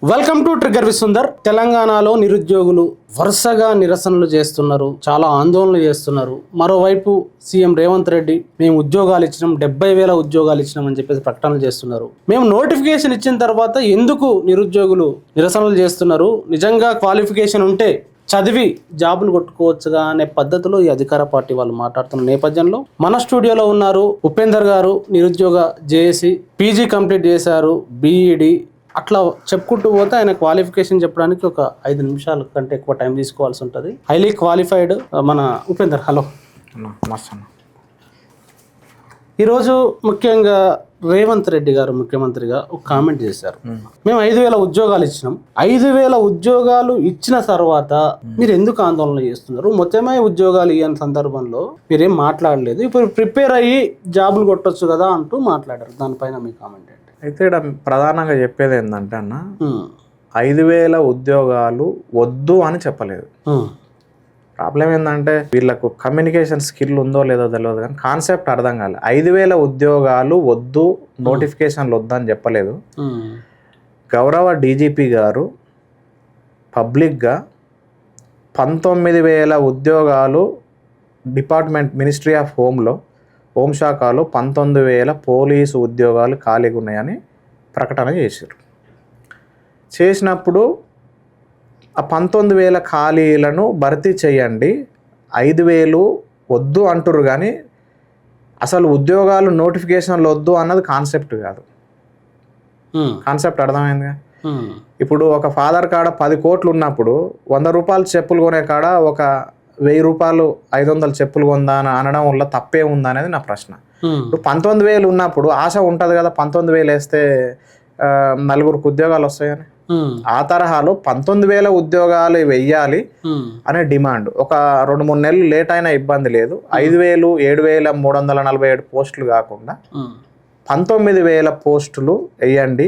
Welcome to trigger with Sundar. తెలంగాణలో నిరుద్యోగులు వరుసగా నిరసనలు చేస్తున్నారు, చాలా ఆందోళనలు చేస్తున్నారు. మరోవైపు సీఎం రేవంత్ రెడ్డి మేము ఉద్యోగాలు ఇచ్చినాం, 70,000 ఉద్యోగాలు ఇచ్చినాం అని చెప్పేసి ప్రకటనలు చేస్తున్నారు. మేము నోటిఫికేషన్ ఇచ్చిన తర్వాత ఎందుకు నిరుద్యోగులు నిరసనలు చేస్తున్నారు, నిజంగా క్వాలిఫికేషన్ ఉంటే చదివి జాబులు కొట్టుకోవచ్చుగా అనే పద్ధతిలో ఈ అధికార పార్టీ వాళ్ళు మాట్లాడుతున్న నేపథ్యంలో మన స్టూడియోలో ఉన్నారు ఉపేందర్ గారు. నిరుద్యోగ జేఏసీ, పీజీ కంప్లీట్ చేశారు, బీఈడి. అట్లా చెప్పుకుంటూ పోతే ఆయన క్వాలిఫికేషన్ చెప్పడానికి ఒక 5 నిమిషాల కంటే ఎక్కువ టైం తీసుకోవాల్సి ఉంటుంది. హైలీ క్వాలిఫైడ్ మన ఉపేందర్. హలో. ఈరోజు ముఖ్యంగా రేవంత్ రెడ్డి గారు ముఖ్యమంత్రిగా ఒక కామెంట్ చేశారు. మేము 5,000 ఉద్యోగాలు ఇచ్చినాం. 5,000 ఉద్యోగాలు ఇచ్చిన తర్వాత మీరు ఎందుకు ఆందోళన చేస్తున్నారు? మొత్తమే ఉద్యోగాలు ఇవ్వని సందర్భంలో మీరేం మాట్లాడలేదు. ఇప్పుడు ప్రిపేర్ అయ్యి జాబులు కొట్టొచ్చు కదా అంటూ మాట్లాడారు. దానిపైన మీ కామెంట్ ఏంటి? అయితే ఇక్కడ ప్రధానంగా చెప్పేది ఏంటంటే అన్న, 5,000 ఉద్యోగాలు వద్దు అని చెప్పలేదు. ప్రాబ్లం ఏంటంటే వీళ్ళకు కమ్యూనికేషన్ స్కిల్ ఉందో లేదో తెలియదు, కానీ కాన్సెప్ట్ అర్థం కాలేదు. 5,000 ఉద్యోగాలు వద్దు, నోటిఫికేషన్లు వద్దని చెప్పలేదు. గౌరవ డీజీపీ గారు పబ్లిక్గా 19,000 ఉద్యోగాలు డిపార్ట్మెంట్ మినిస్ట్రీ ఆఫ్ హోంశాఖలో 19,000 పోలీసు ఉద్యోగాలు ఖాళీగా ఉన్నాయని ప్రకటన చేశారు. చేసినప్పుడు ఆ 19,000 ఖాళీలను భర్తీ చేయండి, 5,000 వద్దు అంటారు. కానీ అసలు ఉద్యోగాలు నోటిఫికేషన్లు వద్దు అన్నది కాన్సెప్ట్ కాదు. కాన్సెప్ట్ అర్థమైందిగా. ఇప్పుడు ఒక ఫాదర్ కాడ 10 కోట్లు ఉన్నప్పుడు 100 రూపాయలు చెప్పులు కొనే కాడ ఒక 1,000 రూపాయలు 500 చెప్పులు కొందా అని అనడం వల్ల తప్పే ఉందా అనేది నా ప్రశ్న. ఇప్పుడు 19,000 ఉన్నప్పుడు ఆశ ఉంటుంది కదా, 19,000 వేస్తే 4 ఉద్యోగాలు వస్తాయని. ఆ తరహాలో 19,000 ఉద్యోగాలు వెయ్యాలి అనే డిమాండ్. ఒక 2-3 నెలలు లేట్ అయినా ఇబ్బంది లేదు. 5,000 7,347 పోస్టులు కాకుండా 19,000 పోస్టులు వేయండి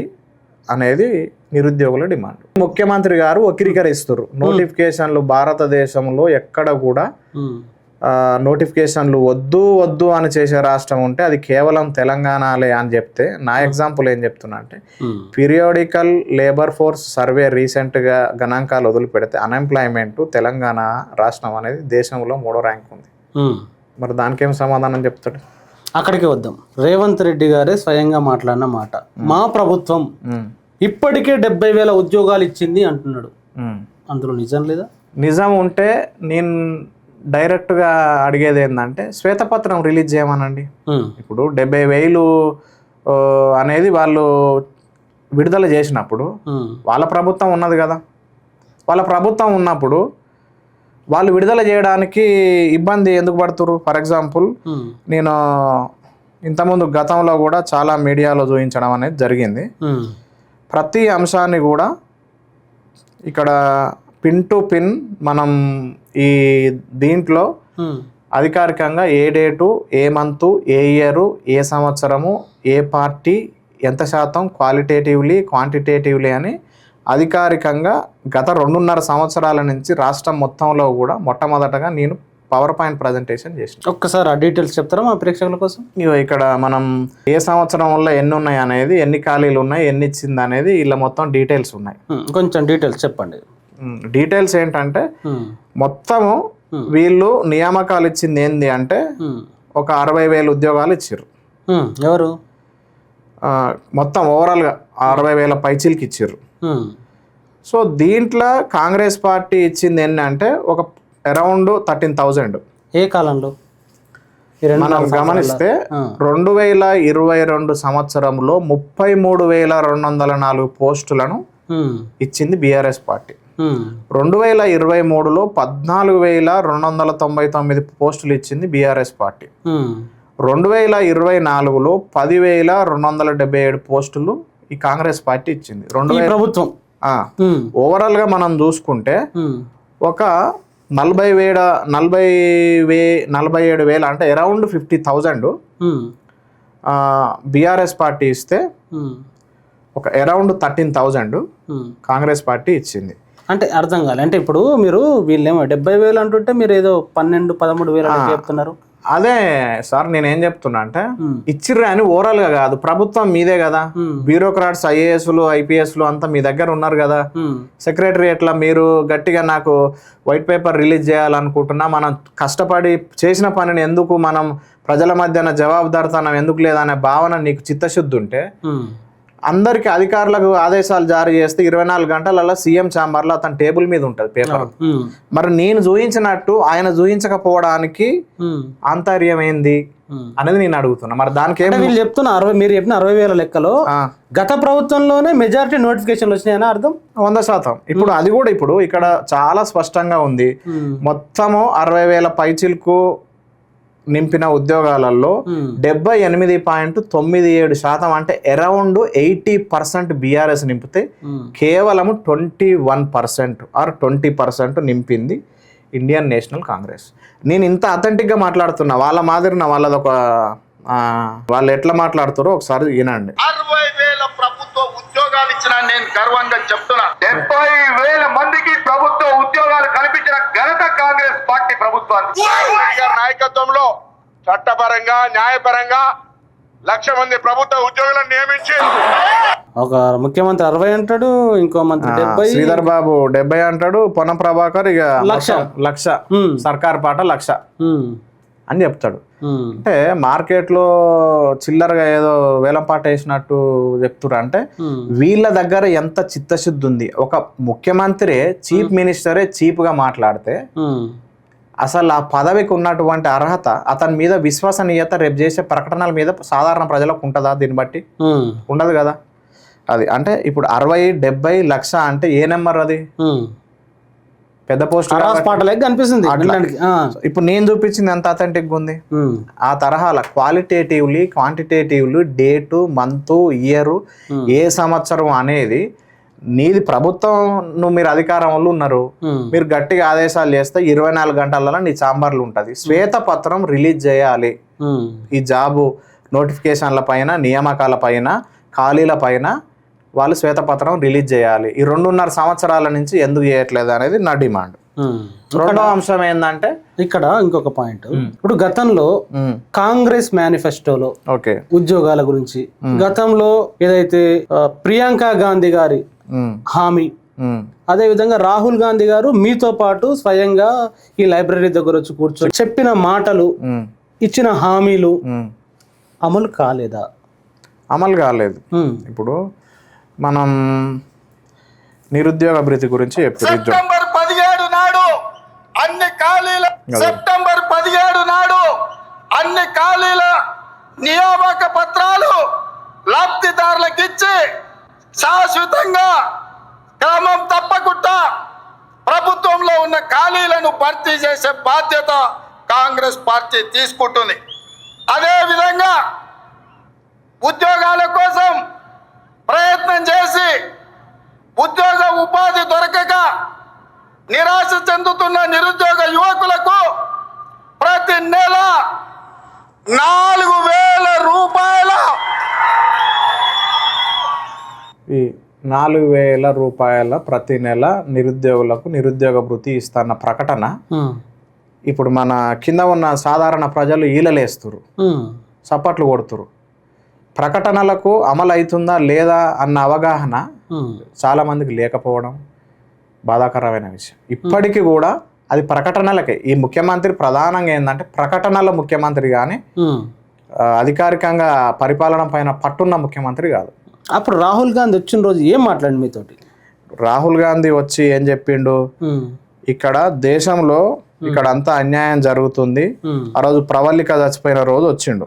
అనేది నిరుద్యోగుల డిమాండ్. ముఖ్యమంత్రి గారు వక్రీకరిస్తారు. నోటిఫికేషన్లు భారతదేశంలో ఎక్కడ కూడా నోటిఫికేషన్లు వద్దు అని చేసే రాష్ట్రం ఉంటే అది కేవలం తెలంగాణలే అని చెప్తే, నా ఎగ్జాంపుల్ ఏం చెప్తున్నా అంటే, పీరియాడికల్ లేబర్ ఫోర్స్ సర్వే రీసెంట్గా గణాంకాలు వదిలిపెడితే అన్ఎంప్లాయ్మెంట్ తెలంగాణ రాష్ట్రం అనేది దేశంలో 3వ ర్యాంక్ ఉంది. మరి దానికేం సమాధానం చెప్తాడు? అక్కడికి వద్దాం. రేవంత్ రెడ్డి గారే స్వయంగా మాట్లాడిన మాట, మా ప్రభుత్వం ఇప్పటికే 70,000 ఉద్యోగాలు ఇచ్చింది అంటున్నాడు. అందులో నిజం లేదా? నిజం ఉంటే నేను డైరెక్ట్గా అడిగేది ఏంటంటే, శ్వేతపత్రం రిలీజ్ చేయమనండి. ఇప్పుడు 70,000 అనేది వాళ్ళు విడుదల చేసినప్పుడు వాళ్ళ ప్రభుత్వం ఉన్నది కదా. వాళ్ళ ప్రభుత్వం ఉన్నప్పుడు వాళ్ళు విడుదల చేయడానికి ఇబ్బంది ఎందుకు పడుతురు? ఫర్ ఎగ్జాంపుల్, నేను ఇంతకుముందు గతంలో కూడా చాలా మీడియాలో చూపించడం అనేది జరిగింది. ప్రతి అంశాన్ని కూడా ఇక్కడ పిన్ టు పిన్ మనం ఈ దీంట్లో అధికారికంగా ఏ డేటు, ఏ మంతు, ఏ ఇయరు, ఏ సంవత్సరము, ఏ పార్టీ, ఎంత శాతం క్వాలిటేటివ్లీ క్వాంటిటేటివ్లీ అని అధికారికంగా గత 2.5 సంవత్సరాల నుంచి రాష్ట్రం మొత్తంలో కూడా మొట్టమొదటగా నేను పవర్ పాయింట్ ప్రజెంటేషన్ చేసిన. ఒక్కసారి ఆ డీటెయిల్స్ చెప్తారా మా ప్రేక్షకుల కోసం? ఇక్కడ మనం ఏ సంవత్సరంలో ఎన్ని ఉన్నాయి అనేది, ఎన్ని ఖాళీలు ఉన్నాయి, ఎన్ని ఇచ్చింది అనేది ఇలా మొత్తం డీటెయిల్స్ ఉన్నాయి. కొంచెం డీటెయిల్స్ చెప్పండి. డీటెయిల్స్ ఏంటంటే, మొత్తము వీళ్ళు నియామకాలు ఇచ్చింది ఏంది అంటే ఒక 60,000 ఉద్యోగాలు ఇచ్చారు. ఎవరు? మొత్తం ఓవరాల్గా 60,000 పైచీలకి ఇచ్చారు. సో దీంట్లో కాంగ్రెస్ పార్టీ ఇచ్చింది ఏంటంటే ఒక అరౌండ్ 13,000. ఏ కాలంలో మనం గమనిస్తే 2022 సంవత్సరంలో 33,204 పోస్టులను ఇచ్చింది బీఆర్ఎస్ పార్టీ. 2023లో 14,299 పోస్టులు ఇచ్చింది బీఆర్ఎస్ పార్టీ. 2024లో 10,277 పోస్టులు ఈ కాంగ్రెస్ పార్టీ ఇచ్చింది. ప్రభుత్వం ఓవరాల్ గా మనం చూసుకుంటే ఒక 47,000 అంటే అరౌండ్ 50,000 బీఆర్ఎస్ పార్టీ ఇస్తే ఒక అరౌండ్ 13,000 కాంగ్రెస్ పార్టీ ఇచ్చింది. అంటే అర్థం కాలే. అంటే ఇప్పుడు మీరు వీళ్ళేమో 70,000 అంటుంటే మీరు ఏదో 12,000-13,000 చెప్తున్నారు. అదే సార్ నేనేం చెప్తున్నా అంటే ఇచ్చిర్రు అని ఓవరాల్ గా కాదు, ప్రభుత్వం మీదే కదా, బ్యూరోక్రాట్స్ ఐఏఎస్లు ఐపీఎస్లు అంతా మీ దగ్గర ఉన్నారు కదా, సెక్రటరియట్లా మీరు గట్టిగా నాకు వైట్ పేపర్ రిలీజ్ చేయాలనుకుంటున్నా, మనం కష్టపడి చేసిన పనిని ఎందుకు మనం ప్రజల మధ్యన జవాబుదారితనం ఎందుకు లేదనే భావన నీకు చిత్తశుద్ధి ఉంటే అందరికి అధికారులకు ఆదేశాలు జారీ చేస్తే 24 గంటలలో సీఎం ఛాంబర్లో అతని టేబుల్ మీద ఉంటుంది పేపర్. మరి నేను చూయించినట్టు ఆయన చూయించకపోవడానికి ఆంతర్యం ఏంది అనేది నేను అడుగుతున్నా. మరి దానికి వీళ్ళు చెప్తున్నా మీరు చెప్పిన 60,000 లెక్కలో గత ప్రభుత్వంలోనే మెజారిటీ నోటిఫికేషన్లు వచ్చినాయని అర్థం 100%. ఇప్పుడు అది కూడా ఇప్పుడు ఇక్కడ చాలా స్పష్టంగా ఉంది. మొత్తము 60,000 పైచిలకు నింపిన ఉద్యోగాలలో 78.97% అంటే అరౌండ్ 80% బీఆర్ఎస్ నింపితే కేవలము 21% ఆర్ 20% నింపింది ఇండియన్ నేషనల్ కాంగ్రెస్. నేను ఇంత అథెంటిక్గా మాట్లాడుతున్నా, వాళ్ళ మాదిరిన వాళ్ళదొక వాళ్ళు ఎట్లా మాట్లాడుతారో ఒకసారి వినండి. 60,000 ప్రభుత్వ ఉద్యోగాలు ఇచ్చిన నేను గర్వంగా చెప్తున్నా. 70,000 మందికి ప్రభుత్వ ఉద్యోగాలు కల్పించిన ఘనత కాంగ్రెస్ పార్టీ ప్రభుత్వానికి. నాయకత్వంలో చట్టపరంగా న్యాయపరంగా 1,00,000 మంది ప్రభుత్వ ఉద్యోగులను నియమించి ఒక ముఖ్యమంత్రి 60 అంటాడు, ఇంకో మంత్రి 70, శ్రీధర్ బాబు 70 అంటాడు, పొన్నం ప్రభాకర్ ఇక 1,00,000 సర్కార్ పాట 1,00,000 అని చెప్తాడు. అంటే మార్కెట్లో చిల్లరగా ఏదో వేలం పాట వేసినట్టు చెప్తున్నారు. అంటే వీళ్ళ దగ్గర ఎంత చిత్తశుద్ధి ఉంది. ఒక ముఖ్యమంత్రి చీఫ్ మినిస్టరే చీప్ గా మాట్లాడితే అసలు ఆ పదవికి ఉన్నటువంటి అర్హత, అతని మీద విశ్వసనీయత రేపు చేసే ప్రకటనల మీద సాధారణ ప్రజలకు ఉంటుందా? దీన్ని బట్టి ఉండదు కదా. అది అంటే ఇప్పుడు 60, 70, 1,00,000 అంటే ఏ నెంబర్ అది? పెద్ద పోస్ట్ కనిపిస్తుంది. ఇప్పుడు నేను చూపించింది ఎంత అథెంటిక్ ఉంది. ఆ తరహాల qualitatively quantitatively date, month, year, ఏ సంవత్సరం అనేది నీది ప్రభుత్వం, నువ్వు మీరు అధికారంలో ఉన్నారు, మీరు గట్టిగా ఆదేశాలు చేస్తే 24 గంటలలో నీ ఛాంబర్లు ఉంటుంది. శ్వేతపత్రం రిలీజ్ చేయాలి ఈ జాబు నోటిఫికేషన్ల పైన, నియామకాల పైన, ఖాళీల పైన వాళ్ళు శ్వేతపత్రం రిలీజ్ చేయాలి. ఈ 2.5 సంవత్సరాల నుంచి ఎందుకు చేయట్లేదు అనేది నా డిమాండ్. రెండో అంశం ఏంటంటే ఇక్కడ ఇంకొక పాయింట్, ఇప్పుడు గతంలో కాంగ్రెస్ మేనిఫెస్టోలో ఉద్యోగాల గురించి గతంలో ఏదైతే ప్రియాంక గాంధీ గారి హామీ, అదే విధంగా రాహుల్ గాంధీ గారు మీతో పాటు స్వయంగా ఈ లైబ్రరీ దగ్గర వచ్చి కూర్చొని చెప్పిన మాటలు, ఇచ్చిన హామీలు అమలు కాలేదా? అమలు కాలేదు. ఇప్పుడు మనం నిరుద్యోగ అభివృద్ధి గురించి సెప్టెంబర్ 17 నాడు అన్ని ఖాళీల సెప్టెంబర్ 17 నాడు అన్ని ఖాళీల నియామక పత్రాలు లబ్ధిదారులకు ఇచ్చి శాశ్వతంగా క్రమం తప్పకుండా ప్రభుత్వంలో ఉన్న ఖాళీలను భర్తీ చేసే బాధ్యత కాంగ్రెస్ పార్టీ తీసుకుంటుంది. అదేవిధంగా ఉద్యోగాల కోసం ప్రయత్నం చేసి ఉద్యోగ ఉపాధి దొరకక నిరాశ చెందుతున్న నిరుద్యోగ యువకులకు ప్రతి నెల 4,000 రూపాయల ఈ 4,000 రూపాయల ప్రతి నెల నిరుద్యోగులకు నిరుద్యోగ భృతి ఇస్తున్న ప్రకటన ఇప్పుడు మన కింద ఉన్న సాధారణ ప్రజలు ఈలలేస్తురు, చప్పట్లు కొడుతురు. ప్రకటనలకు అమలు అవుతుందా లేదా అన్న అవగాహన చాలా మందికి లేకపోవడం బాధాకరమైన విషయం. ఇప్పటికీ కూడా అది ప్రకటనలకే. ఈ ముఖ్యమంత్రి ప్రధానంగా ఏంటంటే ప్రకటనల ముఖ్యమంత్రి కానీ అధికారికంగా పరిపాలన పైన పట్టున్న ముఖ్యమంత్రి కాదు. అప్పుడు రాహుల్ గాంధీ వచ్చిన రోజు ఏం మాట్లాడి మీతోటి? రాహుల్ గాంధీ వచ్చి ఏం చెప్పిండు, ఇక్కడ దేశంలో ఇక్కడ అంతా అన్యాయం జరుగుతుంది, ఆ రోజు ప్రవల్లిక చచ్చిపోయిన రోజు వచ్చిండు.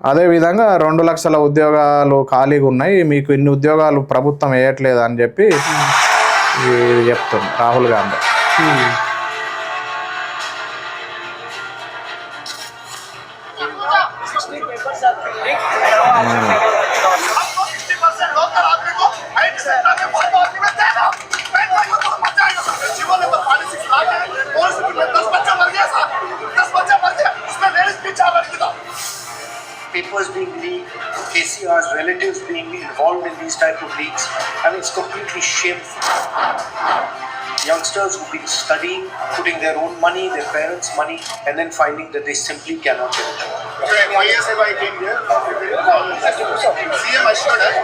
అదే విధంగా 2 లక్షల ఉద్యోగాలు ఖాళీగా ఉన్నాయి, మీకు ఇన్ని ఉద్యోగాలు ప్రభుత్వం వేయట్లేదు అని చెప్పి చెప్తుంది Rahul Gandhi. Papers being leaked, KCR's relatives being involved in these type of leaks. I mean, it's completely shameful. youngsters who've been studying, putting their own money, their parents' money, and then finding that they simply cannot get a job. After 5 years ago, I came here. CM assured us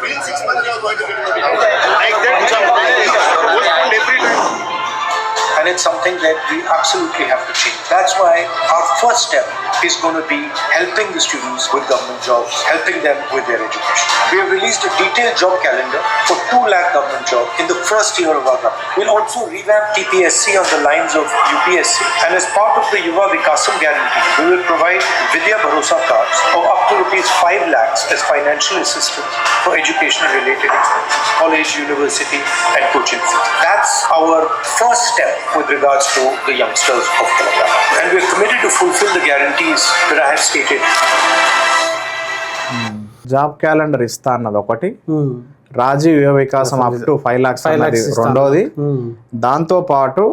within 6 months you are going to get a job. Like that, postponed every time. And it's something that we absolutely have to change. That's why our first step is going to be helping the students with government jobs, helping them with their education. We have released a detailed job calendar for 2 lakh government jobs in the first year of our government. We'll also revamp TPSC on the lines of UPSC, and as part of the Yuva Vikasam guarantee, we will provide Vidya Bharosa cards of up to rupees 5 lakhs as financial assistance for education related expenses, college, university and coaching fees. That's our first step with regards to the youngsters of Telangana, and we are committed to fulfill the guarantees that I have stated. Job calendar ఇస్తా అన్నది ఒకటి, ఉమ్, రాజీవ్ యువ వికాసం up to 5 lakhs అన్నది రెండోది. దాంతో పాటు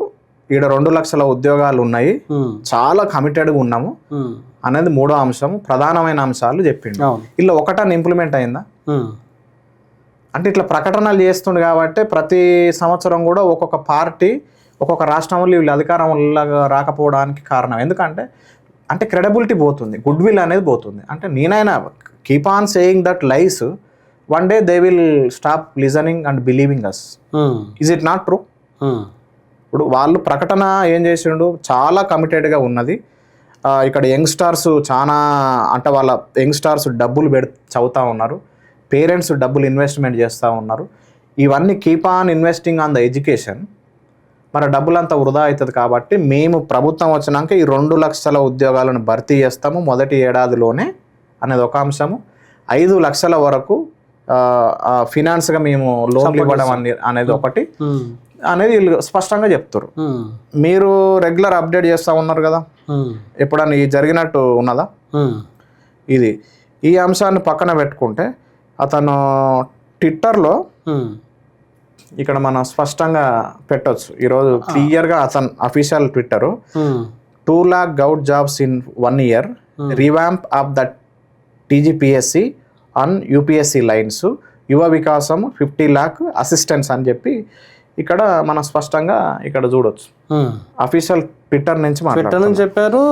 ఈడ 2 లక్షల ఉద్యోగాలు ఉన్నాయి, చాలా కమిటెడ్గా ఉన్నాము అనేది మూడో అంశం. ప్రధానమైన అంశాలు చెప్పిండు. అవును. ఇలా ఒకటని ఇంప్లిమెంట్ అయిందా అంటే ఇట్లా ప్రకటనలు చేస్తుండు కాబట్టి ప్రతి సంవత్సరం కూడా ఒక్కొక్క పార్టీ ఒక్కొక్క రాష్ట్రంలో వీళ్ళు అధికారంలో రాకపోవడానికి కారణం ఎందుకంటే అంటే క్రెడిబిలిటీ పోతుంది, గుడ్ విల్ అనేది పోతుంది. అంటే నేనైనా keep on saying that lies, one day they will stop listening and believing us. Is it not true? ఇప్పుడు వాళ్ళు ప్రకటన ఏం చేసిండు, చాలా కమిటెడ్గా ఉన్నది. ఇక్కడ యంగ్స్టార్స్ చాలా అంటే వాళ్ళ యంగ్స్టార్స్ డబ్బులు చదువుతూ ఉన్నారు, పేరెంట్స్ డబ్బులు ఇన్వెస్ట్మెంట్ చేస్తూ ఉన్నారు. ఇవన్నీ keep on investing on the education. మరి డబ్బులంతా వృధా అవుతుంది కాబట్టి మేము ప్రభుత్వం వచ్చినాక ఈ 2 లక్షల ఉద్యోగాలను భర్తీ చేస్తాము మొదటి ఏడాదిలోనే అనేది ఒక అంశము. 5 లక్షల వరకు ఫినాన్స్గా మేము లోన్లు ఇవ్వడం అనేది ఒకటి అనేది వీళ్ళు స్పష్టంగా చెప్తారు. మీరు రెగ్యులర్ అప్డేట్ చేస్తూ ఉన్నారు కదా, ఎప్పుడన్నా ఇది జరిగినట్టు ఉన్నదా? ఇది ఈ అంశాన్ని పక్కన పెట్టుకుంటే అతను ట్విట్టర్లో ఇక్కడ మనం స్పష్టంగా పెట్టవచ్చు ఈరోజు క్లియర్గా అతను official Twitter 2 lakh govt jobs in 1 year, revamp of the TGPSC on UPSC lines, Yuva Vikasam 50 lakh assistants అని చెప్పి ఇక్కడ మనం స్పష్టంగా ఇక్కడ చూడొచ్చు. అఫీషియల్ ట్విట్టర్ నుంచి చెప్పారు,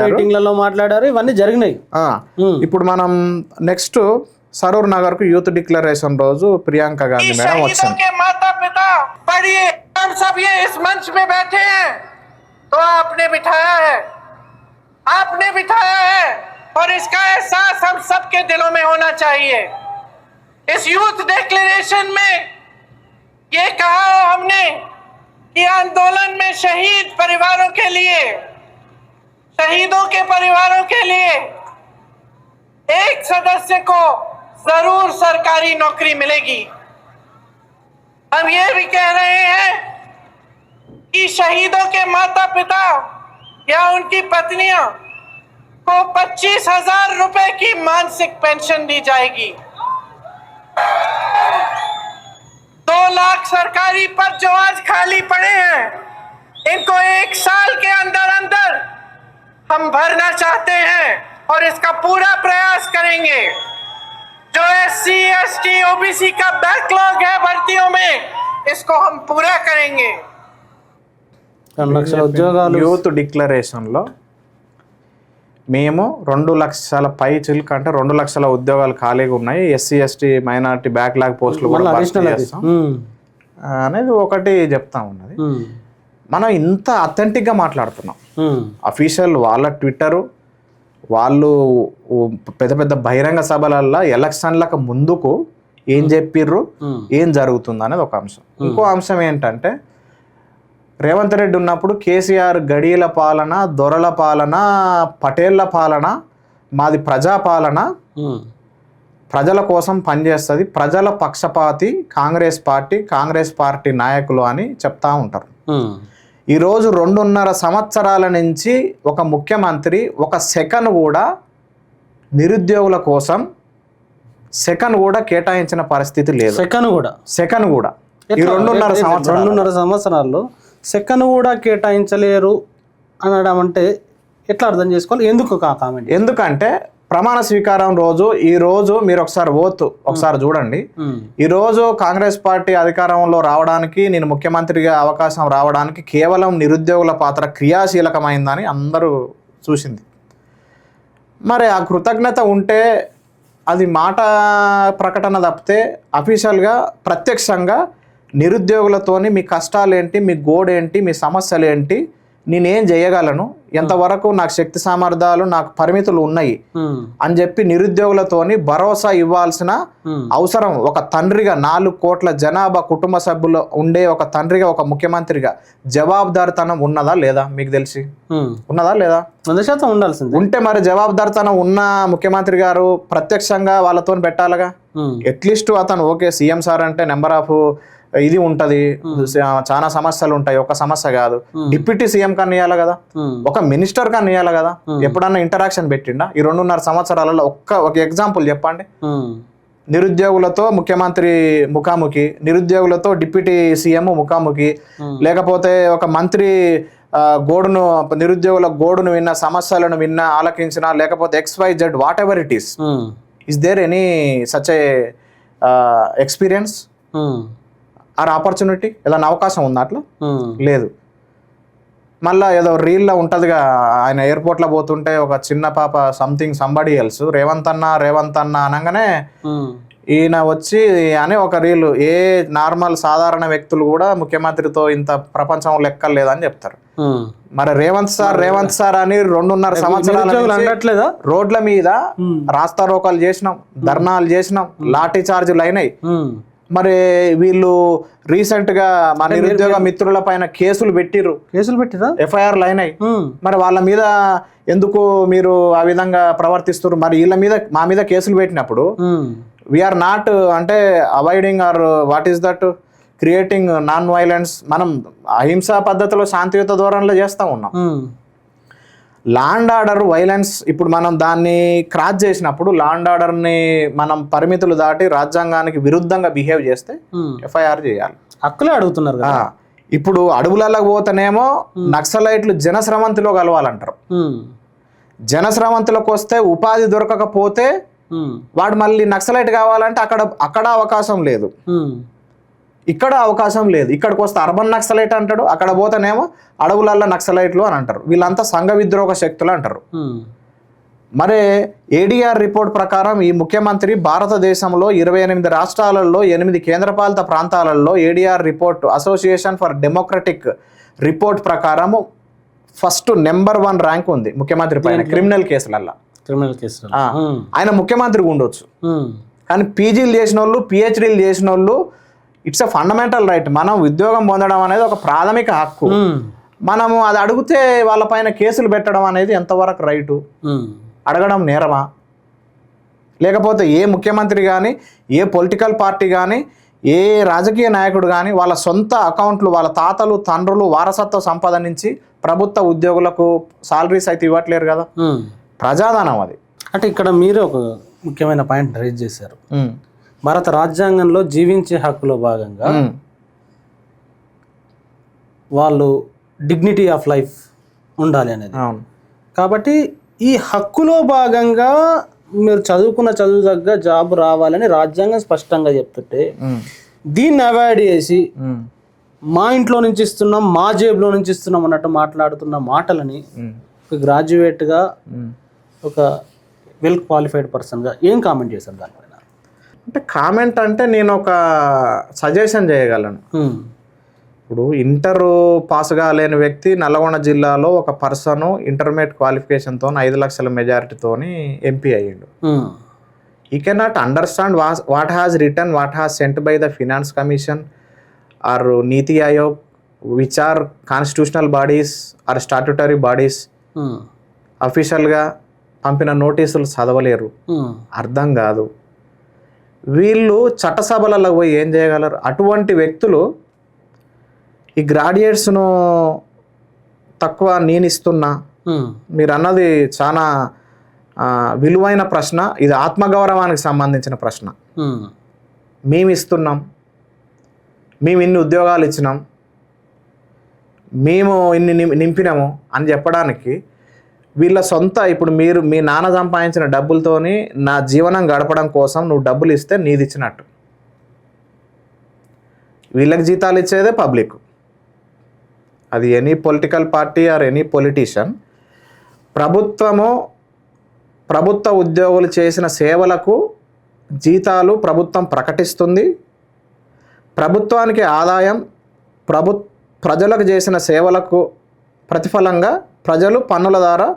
మీటింగ్లలో మాట్లాడారు, ఇవన్నీ జరిగినాయి. ఇప్పుడు మనం నెక్స్ట్ సరూర్ నగర్ కు యూత్ డిక్లరేషన్ రోజు ప్రియాంక గాంधी మేడం వచ్చింది. माता पिता पढ़िए, हम सब ये इस मंच में बैठे हैं तो आपने बिठाया है, आपने बिठाया है और इसका एहसास हम सबके दिलों में होना चाहिए. इस यूथ डिक्लेरेशन में ये कहा हमने कि आंदोलन में शहीद परिवारों के लिए, शहीदों के परिवारों के लिए एक सदस्य को जरूर सरकारी नौकरी मिलेगी. हम ये भी कह रहे हैं कि शहीदों के माता पिता या उनकी पत्नियां को 25,000 रुपए की मासिक पेंशन दी जाएगी. 2 लाख सरकारी पद जो आज खाली पड़े हैं, इनको 1 साल के अंदर अंदर हम भरना चाहते हैं और इसका पूरा प्रयास करेंगे. जो SC, ST, OBC का बैकलॉग है भर्तियों में, इसको हम पूरा करेंगे. 2 లక్షల ఉద్యోగాలు యూత్ డిక్లరేషన్లో మేము 2 లక్షల పై చిలుక అంటే 2 లక్షల ఉద్యోగాలు ఖాళీగా ఉన్నాయి, SC, ST, మైనారిటీ బ్యాక్లాగ్ పోస్టులు కూడా భర్తీ చేస్తాం అనేది ఒకటి చెప్తా ఉన్నది. మనం ఇంత అథెంటిక్గా మాట్లాడుతున్నాం. అఫీషియల్ వాళ్ళ ట్విట్టరు, వాళ్ళు పెద్ద పెద్ద బహిరంగ సభలల్లో ఎలక్షన్లకు ముందుకు ఏం చెప్పిర్రు, ఏం జరుగుతుంది అనేది ఒక అంశం. ఇంకో అంశం ఏంటంటే రేవంత్ రెడ్డి ఉన్నప్పుడు కేసీఆర్ గడియల పాలన, దొరల పాలన, పటేళ్ల పాలన, మాది ప్రజాపాలన, ప్రజల కోసం పనిచేస్తుంది, ప్రజల పక్షపాతి కాంగ్రెస్ పార్టీ నాయకులు అని చెప్తా ఉంటారు. ఈరోజు 2.5 సంవత్సరాల నుంచి ఒక ముఖ్యమంత్రి ఒక సెకండ్ కూడా నిరుద్యోగుల కోసం కూడా కేటాయించిన పరిస్థితి లేదు. సెకండ్ కూడా ఈ 2.5 సంవత్సరాల్లో సెకండ్ కూడా కేటాయించలేరు అనడం అంటే ఎట్లా అర్థం చేసుకోవాలి? ఎందుకు కామెంట్? ఎందుకంటే ప్రమాణ స్వీకారం రోజు ఈ రోజు మీరు ఒకసారి చూడండి. ఈ రోజు కాంగ్రెస్ పార్టీ అధికారంలో రావడానికి, నేను ముఖ్యమంత్రిగా అవకాశం రావడానికి కేవలం నిరుద్యోగుల పాత్ర క్రియాశీలకమైందని అందరూ చూసింది. మరి ఆ కృతజ్ఞత ఉంటే అది మాట ప్రకటన తప్పితే అఫీషియల్గా ప్రత్యక్షంగా నిరుద్యోగులతోని మీ కష్టాలేంటి, మీ గోడేంటి, మీ సమస్యలు ఏంటి, నేనేం చేయగలను, ఎంతవరకు నాకు శక్తి సామర్థ్యాలు, నాకు పరిమితులు ఉన్నాయి అని చెప్పి నిరుద్యోగులతోని భరోసా ఇవ్వాల్సిన అవసరం ఒక తండ్రిగా, 4 కోట్ల జనాభా కుటుంబ సభ్యులు ఉండే ఒక తండ్రిగా, ఒక ముఖ్యమంత్రిగా జవాబుదారితనం ఉన్నదా లేదా? మీకు తెలిసి ఉన్నదా లేదా? 100% ఉండాల్సింది. ఉంటే మరి జవాబుదారితనం ఉన్న ముఖ్యమంత్రి గారు ప్రత్యక్షంగా వాళ్ళతో పెట్టాలిగా. అట్లీస్ట్ అతను ఓకే సీఎం సార్ అంటే నెంబర్ ఆఫ్ ఇది ఉంటది, చాలా సమస్యలు ఉంటాయి, ఒక సమస్య కాదు. డిప్యూటీ సీఎం కన్నా ఇవ్వాలి కదా, ఒక మినిస్టర్ కన్నా ఇవ్వాలి కదా. ఎప్పుడన్నా ఇంటరాక్షన్ పెట్టిండా ఈ 2.5 సంవత్సరాలలో? ఒక ఎగ్జాంపుల్ చెప్పండి. నిరుద్యోగులతో ముఖ్యమంత్రి ముఖాముఖి, నిరుద్యోగులతో డిప్యూటీ సీఎం ముఖాముఖి, లేకపోతే ఒక మంత్రి నిరుద్యోగుల గోడును విన్న, సమస్యలను విన్న, ఆలకించిన, లేకపోతే XYZ whatever it is there any such a experience or opportunity? ఏదైనా అవకాశం ఉందా? అట్లా లేదు. మళ్ళీ ఏదో రీల్లో ఉంటుందిగా, ఆయన ఎయిర్పోర్ట్లో పోతుంటే ఒక చిన్న పాప సంబడి ఎల్స్ రేవంత్ అన్న అనగానే ఈయన వచ్చి అని ఒక రీలు. ఏ నార్మల్ సాధారణ వ్యక్తులు కూడా ముఖ్యమంత్రితో ఇంత ప్రపంచం లెక్కలేదని చెప్తారు. మరి రేవంత్ సార్ అని 2.5 సంవత్సరాలు రోడ్ల మీద రాస్తారోకాలు చేసినాం, ధర్నాలు చేసినాం, లాఠీ చార్జీలు అయినాయి. మరి వీళ్ళు రీసెంట్ గా మా నిరుద్యోగ మిత్రుల పైన కేసులు పెట్టిరా, ఎఫ్ఐఆర్లు అయినాయి. మరి వాళ్ళ మీద ఎందుకు మీరు ఆ విధంగా ప్రవర్తిస్తున్నారు? మరి మా మీద కేసులు పెట్టినప్పుడు వీఆర్ నాట్ అంటే avoiding or what is that creating non violence. మనం అహింసా పద్ధతిలో శాంతియుత ధోరణిలో చేస్తూ ఉన్నాం. లాండ్ ఆర్డర్ వైలెన్స్ ఇప్పుడు మనం దాన్ని క్రాస్ చేసినప్పుడు, లాండ్ ఆర్డర్ని మనం పరిమితులు దాటి రాజ్యాంగానికి విరుద్ధంగా బిహేవ్ చేస్తే ఎఫ్ఐఆర్ చేయాలి. హక్కులే అడుగుతున్నారు కదా. ఇప్పుడు అడవులలో పోతేనేమో నక్సలైట్లు జనస్రవంతిలో కలవాలంటారు. జనస్రవంతిలోకి వస్తే ఉపాధి దొరకకపోతే వాడు మళ్ళీ నక్సలైట్ కావాలంటే అక్కడ అవకాశం లేదు, ఇక్కడ అవకాశం లేదు. ఇక్కడికి వస్తే అర్బన్ నక్సలైట్ అంటాడు, అక్కడ పోతేనేమో అడవులల్లో నక్సలైట్లు అని అంటారు. వీళ్ళంతా సంఘ విద్రోహ శక్తులు అంటారు. మరి ఏడీఆర్ రిపోర్ట్ ప్రకారం ఈ ముఖ్యమంత్రి భారతదేశంలో 28 రాష్ట్రాలలో 8 కేంద్రపాలిత ప్రాంతాలలో ADR report, association for democratic report ప్రకారము ఫస్ట్ నెంబర్ 1 ర్యాంక్ ఉంది ముఖ్యమంత్రి పైన క్రిమినల్ కేసులల్లో. ఆయన ముఖ్యమంత్రిగా ఉండొచ్చు, కానీ పీజీలు చేసిన వాళ్ళు, పిహెచ్డీలు చేసిన వాళ్ళు, ఇట్స్ ఎ ఫండమెంటల్ రైట్. మనం ఉద్యోగం పొందడం అనేది ఒక ప్రాథమిక హక్కు. మనము అది అడిగితే వాళ్ళపైన కేసులు పెట్టడం అనేది ఎంతవరకు రైటు? అడగడం నేరమా? లేకపోతే ఏ ముఖ్యమంత్రి కానీ, ఏ పొలిటికల్ పార్టీ కానీ, ఏ రాజకీయ నాయకుడు కానీ వాళ్ళ సొంత అకౌంట్లు, వాళ్ళ తాతలు తండ్రులు వారసత్వ సంపద నుంచి ప్రభుత్వ ఉద్యోగులకు సాలరీస్ అయితే ఇవ్వట్లేరు కదా. ప్రజాధనం అది. అంటే ఇక్కడ మీరు ఒక ముఖ్యమైన పాయింట్ రైజ్ చేశారు. భారత రాజ్యాంగంలో జీవించే హక్కులో భాగంగా వాళ్ళు డిగ్నిటీ ఆఫ్ లైఫ్ ఉండాలి అనేది. కాబట్టి ఈ హక్కులో భాగంగా మీరు చదువుకున్న చదువు తగ్గ జాబ్ రావాలని రాజ్యాంగం స్పష్టంగా చెప్తుంటే, దీన్ని అవాయిడ్ చేసి మా ఇంట్లో నుంచి ఇస్తున్నాం, మా జేబులో నుంచి ఇస్తున్నాం అన్నట్టు మాట్లాడుతున్న మాటలని ఒక గ్రాడ్యుయేట్గా, ఒక వెల్ క్వాలిఫైడ్ పర్సన్గా ఏం కామెంట్ చేశారు దానిపైన? అంటే కామెంట్ అంటే నేను ఒక సజెషన్ చేయగలను. ఇప్పుడు ఇంటర్ పాస్ కాలేని వ్యక్తి నల్గొండ జిల్లాలో ఒక పర్సన్ ఇంటర్మీడియట్ క్వాలిఫికేషన్తో 5 లక్షల మెజారిటీతో ఎంపీ అయ్యిండు. I cannot understand what has return, what has sent by the finance commission or Niti Aayog, which are constitutional bodies or statutory bodies. అఫీషియల్గా పంపిన నోటీసులు చదవలేరు, అర్థం కాదు. వీళ్ళు చట్టసభలలో పోయి ఏం చేయగలరు? అటువంటి వ్యక్తులు ఈ గ్రాడ్యుయేట్స్ను తక్కువ నేను ఇస్తున్నా, మీరు అన్నది చాలా విలువైన ప్రశ్న. ఇది ఆత్మగౌరవానికి సంబంధించిన ప్రశ్న. మేము ఇస్తున్నాం, మేము ఇన్ని ఉద్యోగాలు ఇచ్చినాం, మేము ఇన్ని నింపినాము అని చెప్పడానికి వీళ్ళ సొంత ఇప్పుడు మీరు మీ నాన్న సంపాదించిన డబ్బులతోని నా జీవనం గడపడం కోసం నువ్వు డబ్బులు ఇస్తే నీది ఇచ్చినట్టు. వీళ్ళకి జీతాలు ఇచ్చేదే పబ్లిక్. అది any political party or any politician. ప్రభుత్వ ఉద్యోగులు చేసిన సేవలకు జీతాలు ప్రభుత్వం ప్రకటిస్తుంది. ప్రభుత్వానికి ఆదాయం ప్రజలకు చేసిన సేవలకు ప్రతిఫలంగా ప్రజలు పన్నుల ద్వారా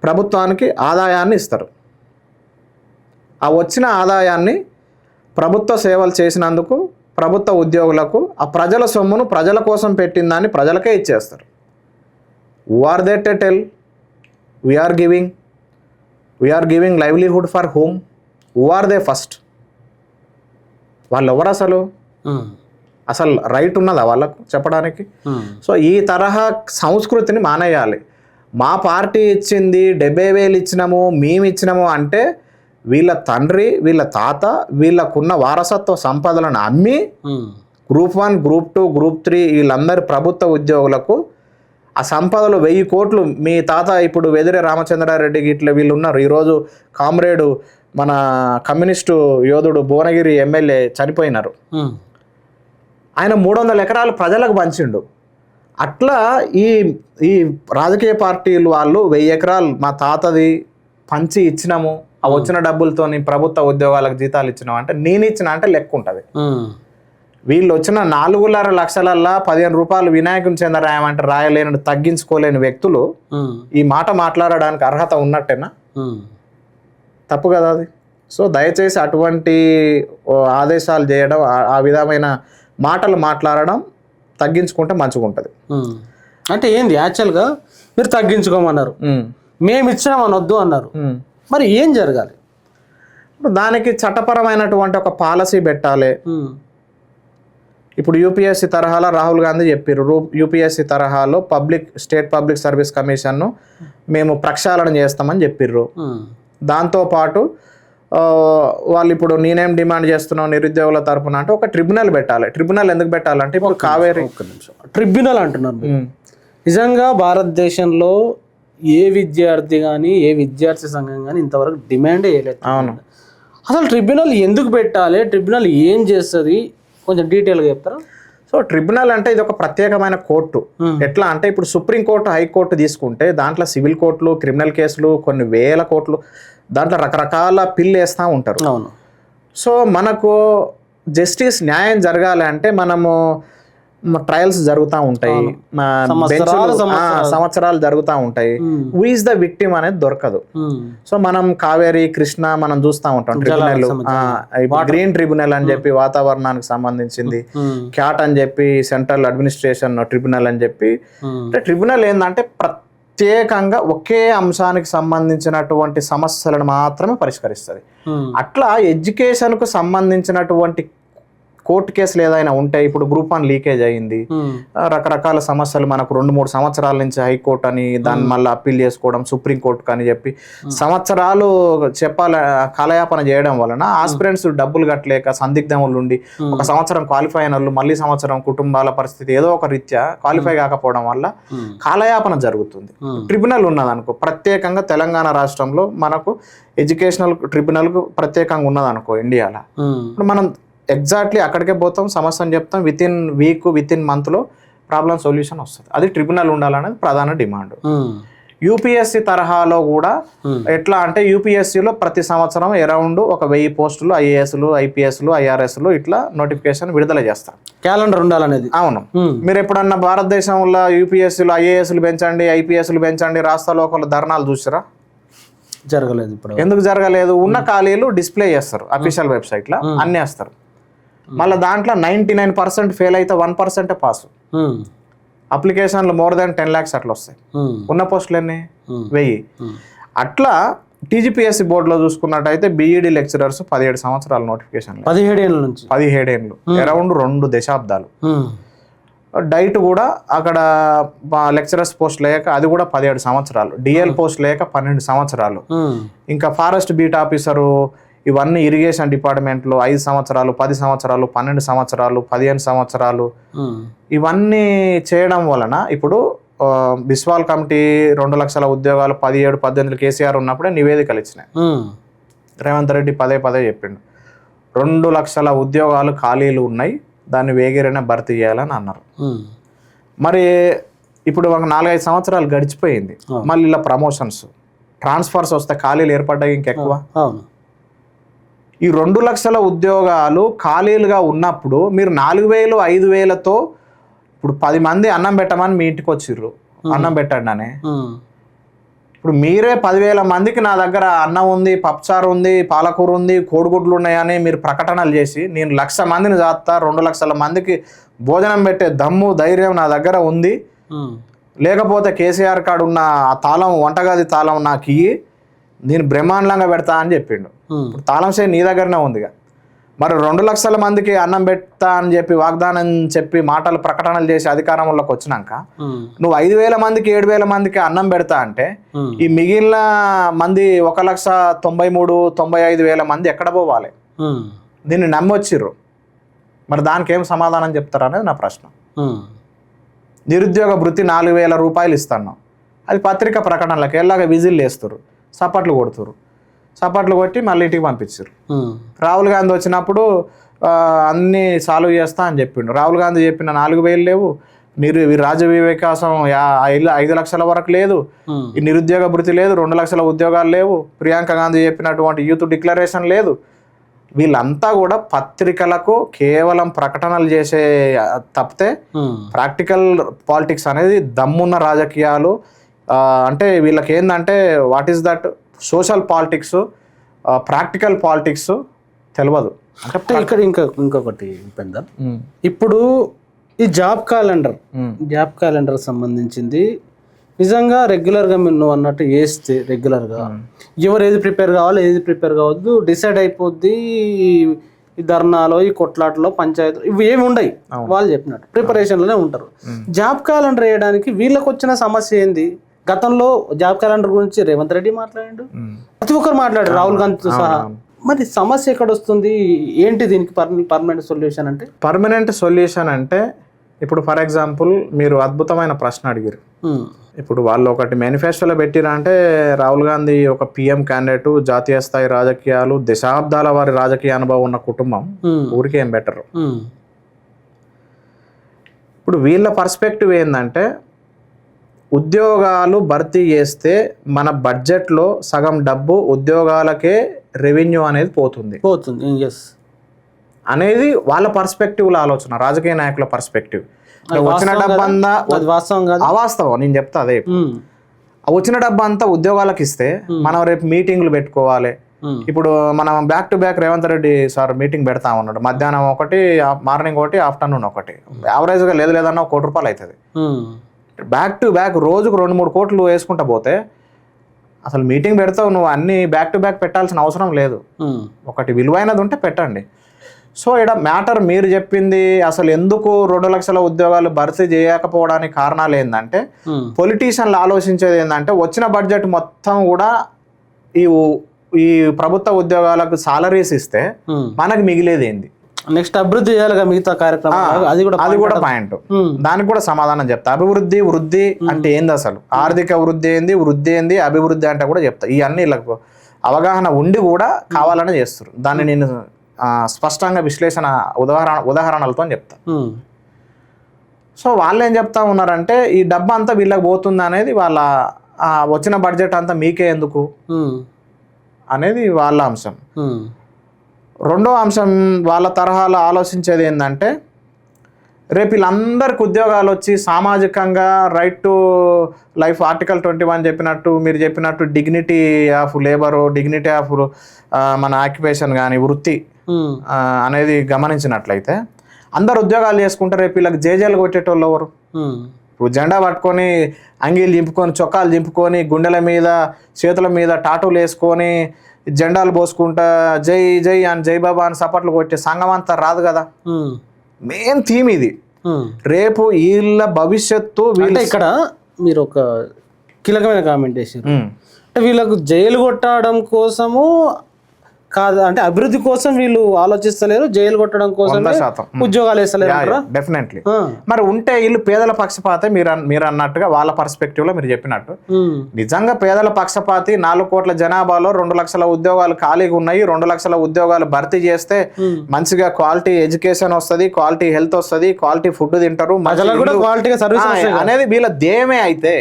ప్రభుత్వానికి ఆదాయాన్ని ఇస్తారు. ఆ వచ్చిన ఆదాయాన్ని ప్రభుత్వ సేవలు చేసినందుకు ప్రభుత్వ ఉద్యోగులకు ఆ ప్రజల సొమ్మును ప్రజల కోసం పెట్టిన దాన్ని ప్రజలకే ఇచ్చేస్తారు. Who are they to tell we are giving livelihood for home? Who are they first? వాళ్ళు ఎవరు అసలు రైట్ ఉన్నదా వాళ్ళకు చెప్పడానికి? సో ఈ తరహా సంస్కృతిని మానేయాలి. మా పార్టీ ఇచ్చింది 70,000 ఇచ్చినాము, మేము ఇచ్చినాము అంటే వీళ్ళ తండ్రి, వీళ్ళ తాత, వీళ్ళకున్న వారసత్వ సంపదలను అమ్మి గ్రూప్ 1, గ్రూప్ 2, గ్రూప్ 3 వీళ్ళందరి ప్రభుత్వ ఉద్యోగులకు ఆ సంపదలు 1000 కోట్లు. మీ తాత ఇప్పుడు వెదిరే రామచంద్రారెడ్డికి ఇట్లా వీళ్ళు ఉన్నారు. ఈరోజు కామ్రేడు మన కమ్యూనిస్టు యోధుడు భువనగిరి ఎమ్మెల్యే చనిపోయినారు. ఆయన 300 ఎకరాలు ప్రజలకు పంచిండు. అట్లా ఈ రాజకీయ పార్టీలు వాళ్ళు 1000 ఎకరాలు మా తాతది పంచి ఇచ్చినాము, ఆ వచ్చిన డబ్బులతోని ప్రభుత్వ ఉద్యోగాలకు జీతాలు ఇచ్చినాము అంటే నేను ఇచ్చిన అంటే లెక్క ఉంటుంది. వీళ్ళు వచ్చిన 4.5 లక్షలల్లా 15 రూపాయలు వినాయకుని చెంద రాయమంటే రాయలేని తగ్గించుకోలేని వ్యక్తులు ఈ మాట మాట్లాడడానికి అర్హత ఉన్నట్టేనా? తప్పు కదా అది. సో దయచేసి అటువంటి ఆదేశాలు చేయడం, ఆ విధమైన మాటలు మాట్లాడడం తగ్గించుకుంటే మంచిగా ఉంటుంది. అంటే ఏంది యాక్చువల్గా మీరు తగ్గించుకోమన్నారు, మేము ఇచ్చినామని వద్దు అన్నారు. మరి ఏం జరగాలి? దానికి చట్టపరమైనటువంటి ఒక పాలసీ పెట్టాలి. ఇప్పుడు యూపీఎస్సీ తరహాలో రాహుల్ గాంధీ చెప్పారు, యూపీఎస్సీ తరహాలో స్టేట్ పబ్లిక్ సర్వీస్ కమిషన్ను మేము ప్రక్షాళన చేస్తామని చెప్పిర్రు. దాంతోపాటు వాళ్ళు ఇప్పుడు నేనేం డిమాండ్ చేస్తున్నావు నిరుద్యోగుల తరపున అంటే ఒక ట్రిబ్యునల్ పెట్టాలి. ట్రిబ్యునల్ ఎందుకు పెట్టాలంటే ఇప్పుడు కావేరీ ట్రిబ్యునల్ అంటున్నారు. నిజంగా భారతదేశంలో ఏ విద్యార్థి కానీ ఏ విద్యార్థి సంఘం కానీ ఇంతవరకు డిమాండే చేయలేదు. అవును. అసలు ట్రిబ్యునల్ ఎందుకు పెట్టాలి, ట్రిబ్యునల్ ఏం చేస్తుంది కొంచెం డీటెయిల్గా చెప్తారా? సో ట్రిబ్యునల్ అంటే ఇది ఒక ప్రత్యేకమైన కోర్టు. ఎట్లా అంటే ఇప్పుడు సుప్రీంకోర్టు, హైకోర్టు తీసుకుంటే దాంట్లో సివిల్ కోర్టులు, క్రిమినల్ కేసులు, కొన్ని వేల కోర్టులు, దాంట్లో రకరకాల పిల్లు వేస్తూ ఉంటారు. అవును. సో మనకు జస్టిస్ న్యాయం జరగాలి అంటే మనము ట్రయల్స్ జరుగుతూ ఉంటాయి, సంవత్సరాలు జరుగుతూ ఉంటాయి. హూ ఈజ్ ద విక్టిమ్ అనేది దొరకదు. సో మనం కావేరీ, కృష్ణ మనం చూస్తూ ఉంటాం ట్రిబ్యునల్. గ్రీన్ ట్రిబ్యునల్ అని చెప్పి వాతావరణానికి సంబంధించింది, క్యాట్ అని చెప్పి సెంట్రల్ అడ్మినిస్ట్రేషన్ ట్రిబ్యునల్ అని చెప్పి. అంటే ట్రిబ్యునల్ ఏంటంటే ప్రత్యేకంగా ఒకే అంశానికి సంబంధించినటువంటి సమస్యలను మాత్రమే పరిష్కరిస్తుంది. అట్లా ఎడ్యుకేషన్కు సంబంధించినటువంటి కోర్టు కేసులు ఏదైనా ఉంటే, ఇప్పుడు గ్రూప్ 1 లీకేజ్ అయ్యింది, రకరకాల సమస్యలు మనకు 2-3 సంవత్సరాల నుంచి హైకోర్టు అని దాన్ని మళ్ళీ అప్పీల్ చేసుకోవడం, సుప్రీంకోర్టుకు అని చెప్పి సంవత్సరాలు కాలయాపన చేయడం వలన ఆస్పిరెంట్స్ డబ్బులు కట్టలేక సందిగ్ధములు ఉండి ఒక సంవత్సరం క్వాలిఫై అయిన వాళ్ళు మళ్ళీ సంవత్సరం కుటుంబాల పరిస్థితి ఏదో ఒక రీత్యా క్వాలిఫై కాకపోవడం వల్ల కాలయాపన జరుగుతుంది. ట్రిబ్యునల్ ఉన్నదనుకో, ప్రత్యేకంగా తెలంగాణ రాష్ట్రంలో మనకు ఎడ్యుకేషనల్ ట్రిబ్యునల్కు ప్రత్యేకంగా ఉన్నదనుకో ఇండియాలో, ఇప్పుడు మనం ఎగ్జాక్ట్లీ అక్కడికే పోతాం, సమస్యను చెప్తాం, విత్ ఇన్ మంత్లో ప్రాబ్లం సొల్యూషన్ వస్తుంది. అది ట్రిబ్యునల్ ఉండాలనేది ప్రధాన డిమాండ్. యూపీఎస్సీ తరహాలో కూడా ఎట్లా అంటే యూపీఎస్సీలో ప్రతి సంవత్సరం అరౌండ్ ఒక 1000 పోస్టులు ఐఏఎస్లు, ఐపీఎస్లు, ఐఆర్ఎస్లు ఇట్లా నోటిఫికేషన్ విడుదల చేస్తారు. క్యాలెండర్ ఉండాలనేది. అవును. మీరు ఎప్పుడన్నా భారతదేశంలో యూపీఎస్సీలు, ఐఏఎస్లు పెంచండి, ఐపీఎస్లు పెంచండి రాష్ట్రాల్లో ఒకళ్ళు ధర్నాలు చూసారా? జరగలేదు. ఇప్పుడు ఎందుకు జరగలేదు? ఉన్న ఖాళీలు డిస్ప్లే చేస్తారు అఫీషియల్ వెబ్సైట్లో, అన్నీ వేస్తారు. మళ్ళీ దాంట్లో 99% ఫెయిల్ అయితే 1% పాస్. అప్లికేషన్లు more than 10 lakhs అట్లా వస్తాయి. ఉన్న పోస్టులు ఎన్ని? 1000. అట్లా టీజీపీఎస్సీ బోర్డులో చూసుకున్నట్టయితే బీఈడీ లెక్చరర్స్ 17 సంవత్సరాల నోటిఫికేషన్, 17 ఏళ్ళ నుంచి 17 ఏళ్ళు, అరౌండ్ 2 దశాబ్దాలు. డైట్ కూడా అక్కడ లెక్చరర్స్ పోస్ట్ లేక అది కూడా 17 సంవత్సరాలు, డిఎల్ పోస్ట్ లేక 12 సంవత్సరాలు. ఇంకా ఫారెస్ట్ బీట్ ఆఫీసరు ఇవన్నీ ఇరిగేషన్ డిపార్ట్మెంట్లో 5 సంవత్సరాలు, 10 సంవత్సరాలు, 12 సంవత్సరాలు, 15 సంవత్సరాలు. ఇవన్నీ చేయడం వలన ఇప్పుడు బిస్వాల్ కమిటీ 2 లక్షల ఉద్యోగాలు 17-18 కేసీఆర్ ఉన్నప్పుడే నివేదికలు ఇచ్చినాయి. రేవంత్ రెడ్డి పదే చెప్పిండు 2 లక్షల ఉద్యోగాలు ఖాళీలు ఉన్నాయి, దాన్ని వేగిరైనా భర్తీ చేయాలని అన్నారు. మరి ఇప్పుడు ఒక 4-5 సంవత్సరాలు గడిచిపోయింది, మళ్ళీ ఇలా ప్రమోషన్స్ ట్రాన్స్ఫర్స్ వస్తే ఖాళీలు ఏర్పడ్డాయి ఇంకెక్కువ. ఈ 2 లక్షల ఉద్యోగాలు ఖాళీలుగా ఉన్నప్పుడు మీరు 4,000-5,000తో ఇప్పుడు 10 మంది అన్నం పెట్టమని మీ ఇంటికి వచ్చిర్రు, అన్నం పెట్టండి అని. ఇప్పుడు మీరే 10,000 మందికి నా దగ్గర అన్నం ఉంది, పప్పుచారు ఉంది, పాలకూర ఉంది, కోడిగుడ్లు ఉన్నాయని మీరు ప్రకటనలు చేసి నేను 1,00,000 మందిని చేస్తా, 2 లక్షల మందికి భోజనం పెట్టే దమ్ము ధైర్యం నా దగ్గర ఉంది, లేకపోతే కేసీఆర్ కాడు ఉన్న ఆ తాళం వంటగది తాళం నాకు ఇయ్యి నేను బ్రహ్మాండంగా పెడతా అని చెప్పిండు. ఇప్పుడు తాళం సే నీ దగ్గరనే ఉందిగా. మరి 2 లక్షల మందికి అన్నం పెడతా అని చెప్పి వాగ్దానం చెప్పి మాటలు ప్రకటనలు చేసి అధికారంలోకి వచ్చినాక నువ్వు 5,000 మందికి 7,000 మందికి అన్నం పెడతా అంటే ఈ మిగిలిన మంది 1,93,95,000 మంది ఎక్కడ పోవాలి? దీన్ని నమ్మొచ్చిర్రు. మరి దానికి ఏం సమాధానం చెప్తారు అనేది నా ప్రశ్న. నిరుద్యోగ భృతి 4,000 రూపాయలు ఇస్తాను, అది పత్రిక ప్రకటనలకు ఎలాగ విజిల్ వేస్తారు, చప్పట్లు కొడుతురు, చప్పట్లు కొట్టి మళ్ళీ ఇంటికి పంపించారు. రాహుల్ గాంధీ వచ్చినప్పుడు అన్నీ సాల్వ్ చేస్తా అని చెప్పిండు. రాహుల్ గాంధీ చెప్పిన 4,000 లేవు, రాజీవ్ వికాసం 5 లక్షల వరకు లేదు, ఈ నిరుద్యోగ భృతి లేదు, 2 లక్షల ఉద్యోగాలు లేవు, ప్రియాంక గాంధీ చెప్పినటువంటి యూత్ డిక్లరేషన్ లేదు. వీళ్ళంతా కూడా పత్రికలకు కేవలం ప్రకటనలు చేసే తప్పితే ప్రాక్టికల్ పాలిటిక్స్ అనేది దమ్మున్న రాజకీయాలు అంటే వీళ్ళకి ఏంటంటే what is that social politics, practical politics తెలియదు. అంటే ఇక్కడ ఇంకొకటి పెందర్, ఇప్పుడు ఈ జాబ్ క్యాలెండర్ సంబంధించింది నిజంగా రెగ్యులర్గా నువ్వు అన్నట్టు వేస్తే రెగ్యులర్గా ఎవరు ఏది ప్రిపేర్ కావాలో ఏది ప్రిపేర్ కావద్దు డిసైడ్ అయిపోద్ది. ఈ ధర్నాలో ఈ కొట్లాటలో పంచాయతీలు ఇవి ఏమి ఉండయి, వాళ్ళు చెప్పినట్టు ప్రిపరేషన్లోనే ఉంటారు. జాబ్ క్యాలెండర్ వేయడానికి వీళ్ళకి వచ్చిన సమస్య ఏంది? గతంలో జాబ్ క్యాలెండర్ గురించి రేవంత్ రెడ్డి మాట్లాడాడు, ప్రతి ఒక్కరు మాట్లాడారు, రాహుల్ గాంధీతో సహా. మరి సమస్య ఎక్కడ వస్తుంది? ఏంటి దీనికి పర్మనెంట్ సొల్యూషన్ అంటే? పర్మనెంట్ సొల్యూషన్ అంటే ఇప్పుడు ఫర్ ఎగ్జాంపుల్ మీరు అద్భుతమైన ప్రశ్న అడిగారు. ఇప్పుడు వాళ్ళు ఒకటి మేనిఫెస్టోలో పెట్టిరా అంటే రాహుల్ గాంధీ ఒక పిఎం క్యాండిడేట్, జాతీయ స్థాయి రాజకీయాలు, దశాబ్దాల వారి రాజకీయ అనుభవం ఉన్న కుటుంబం, ఊరికే ఏం బెటరు. ఇప్పుడు వీళ్ళ పర్స్పెక్టివ్ ఏంటంటే ఉద్యోగాలు భర్తీ చేస్తే మన బడ్జెట్లో సగం డబ్బు ఉద్యోగాలకే రెవెన్యూ అనేది పోతుంది అనేది వాళ్ళ పర్స్పెక్టివ్లో ఆలోచన, రాజకీయ నాయకుల పర్స్పెక్టివ్. వచ్చిన డబ్బంతా అవాస్తవం, నేను చెప్తా అదే. వచ్చిన డబ్బు అంతా ఉద్యోగాలకు ఇస్తే మనం రేపు మీటింగ్లు పెట్టుకోవాలి. ఇప్పుడు మనం back to back Revanth Reddy sir meeting పెడతా ఉన్నాడు, మధ్యాహ్నం ఒకటి, మార్నింగ్ ఒకటి, ఆఫ్టర్నూన్ ఒకటి, యావరేజ్గా లేదన్నా 1 కోటి రూపాయలు అవుతుంది. బ్యాక్ టు బ్యాక్ రోజుకు 2-3 కోట్లు వేసుకుంటా పోతే అసలు మీటింగ్ పెడతావు, నువ్వు అన్ని బ్యాక్ టు బ్యాక్ పెట్టాల్సిన అవసరం లేదు. ఒకటి విలువైనది ఉంటే పెట్టండి. సో ఇక్కడ మ్యాటర్ మీరు చెప్పింది అసలు ఎందుకు 2 లక్షల ఉద్యోగాలు భర్తీ చేయకపోవడానికి కారణాలు ఏంటంటే పొలిటీషియన్లు ఆలోచించేది ఏంటంటే వచ్చిన బడ్జెట్ మొత్తం కూడా ఈ ప్రభుత్వ ఉద్యోగాలకు సాలరీస్ ఇస్తే మనకు మిగిలేది ఏంది, నెక్స్ట్ అభివృద్ధి చేయాలిగా మిగతా కార్యక్రమాలు, అది కూడా పాయింట్. దానికి కూడా సమాధానం చెప్తా. వృద్ధి అంటే ఏంది, అసలు ఆర్థిక వృద్ధి ఏంది, అభివృద్ధి అంటే కూడా చెప్తా. ఇవన్నీ వీళ్ళకు అవగాహన ఉండి కూడా కావాలని చేస్తారు. దాన్ని నేను స్పష్టంగా విశ్లేషణ ఉదాహరణలతో చెప్తా. సో వాళ్ళు ఏం చెప్తా ఉన్నారంటే ఈ డబ్బు అంతా వీళ్ళకి పోతుంది అనేది వాళ్ళ వచ్చిన బడ్జెట్ అంతా మీకే ఎందుకు అనేది వాళ్ళ అంశం. రెండో అంశం వాళ్ళ తరహాలో ఆలోచించేది ఏంటంటే రేపు వీళ్ళందరికి ఉద్యోగాలు వచ్చి సామాజికంగా రైట్ టు లైఫ్ ఆర్టికల్ 21 చెప్పినట్టు, మీరు చెప్పినట్టు dignity of labour, dignity of మన ఆక్యుపేషన్ కానీ వృత్తి అనేది గమనించినట్లయితే అందరు ఉద్యోగాలు చేసుకుంటే రేపు వీళ్ళకి జేజేలు కొట్టేటోళ్ళు ఎవరు? ఇప్పుడు జెండా పట్టుకొని అంగీలు చింపుకొని చొక్కాలు చింపుకొని గుండెల మీద చేతుల మీద టాటూలు వేసుకొని జెండాలు పోసుకుంటా జై జై అని జై బాబా అని సపట్లు కొట్టే సంఘం అంతా రాదు కదా. మెయిన్ థీమ్ ఇది. రేపు వీళ్ళ భవిష్యత్తు ఇక్కడ మీరు ఒక కీలకమైన కామెంట్ చేశారు. అంటే వీళ్ళకు జైలు కొట్టడం కోసము కాదు అంటే అభివృద్ధి కోసం వీళ్ళు ఆలోచిస్తలేరు, జైలు కొట్టడం కోసం 100%. ఉద్యోగాలు వేస్తలేరు అంటారా? డెఫినెట్లీ. మరి ఉంటే వీళ్ళు పేదల పక్షపాతే మీరు అన్నట్టుగా వాళ్ళ పర్స్పెక్టివ్ లో మీరు చెప్పినట్టు నిజంగా పేదల పక్షపాతి 4 కోట్ల జనాభాలో 2 లక్షల ఉద్యోగాలు ఖాళీగా ఉన్నాయి, 2 లక్షల ఉద్యోగాలు భర్తీ చేస్తే మంచిగా క్వాలిటీ ఎడ్యుకేషన్ వస్తుంది, క్వాలిటీ హెల్త్ వస్తుంది, క్వాలిటీ ఫుడ్ తింటారు, క్వాలిటీగా సర్వీస్ అనేది వీళ్ళ ధ్యేయమే. అయితే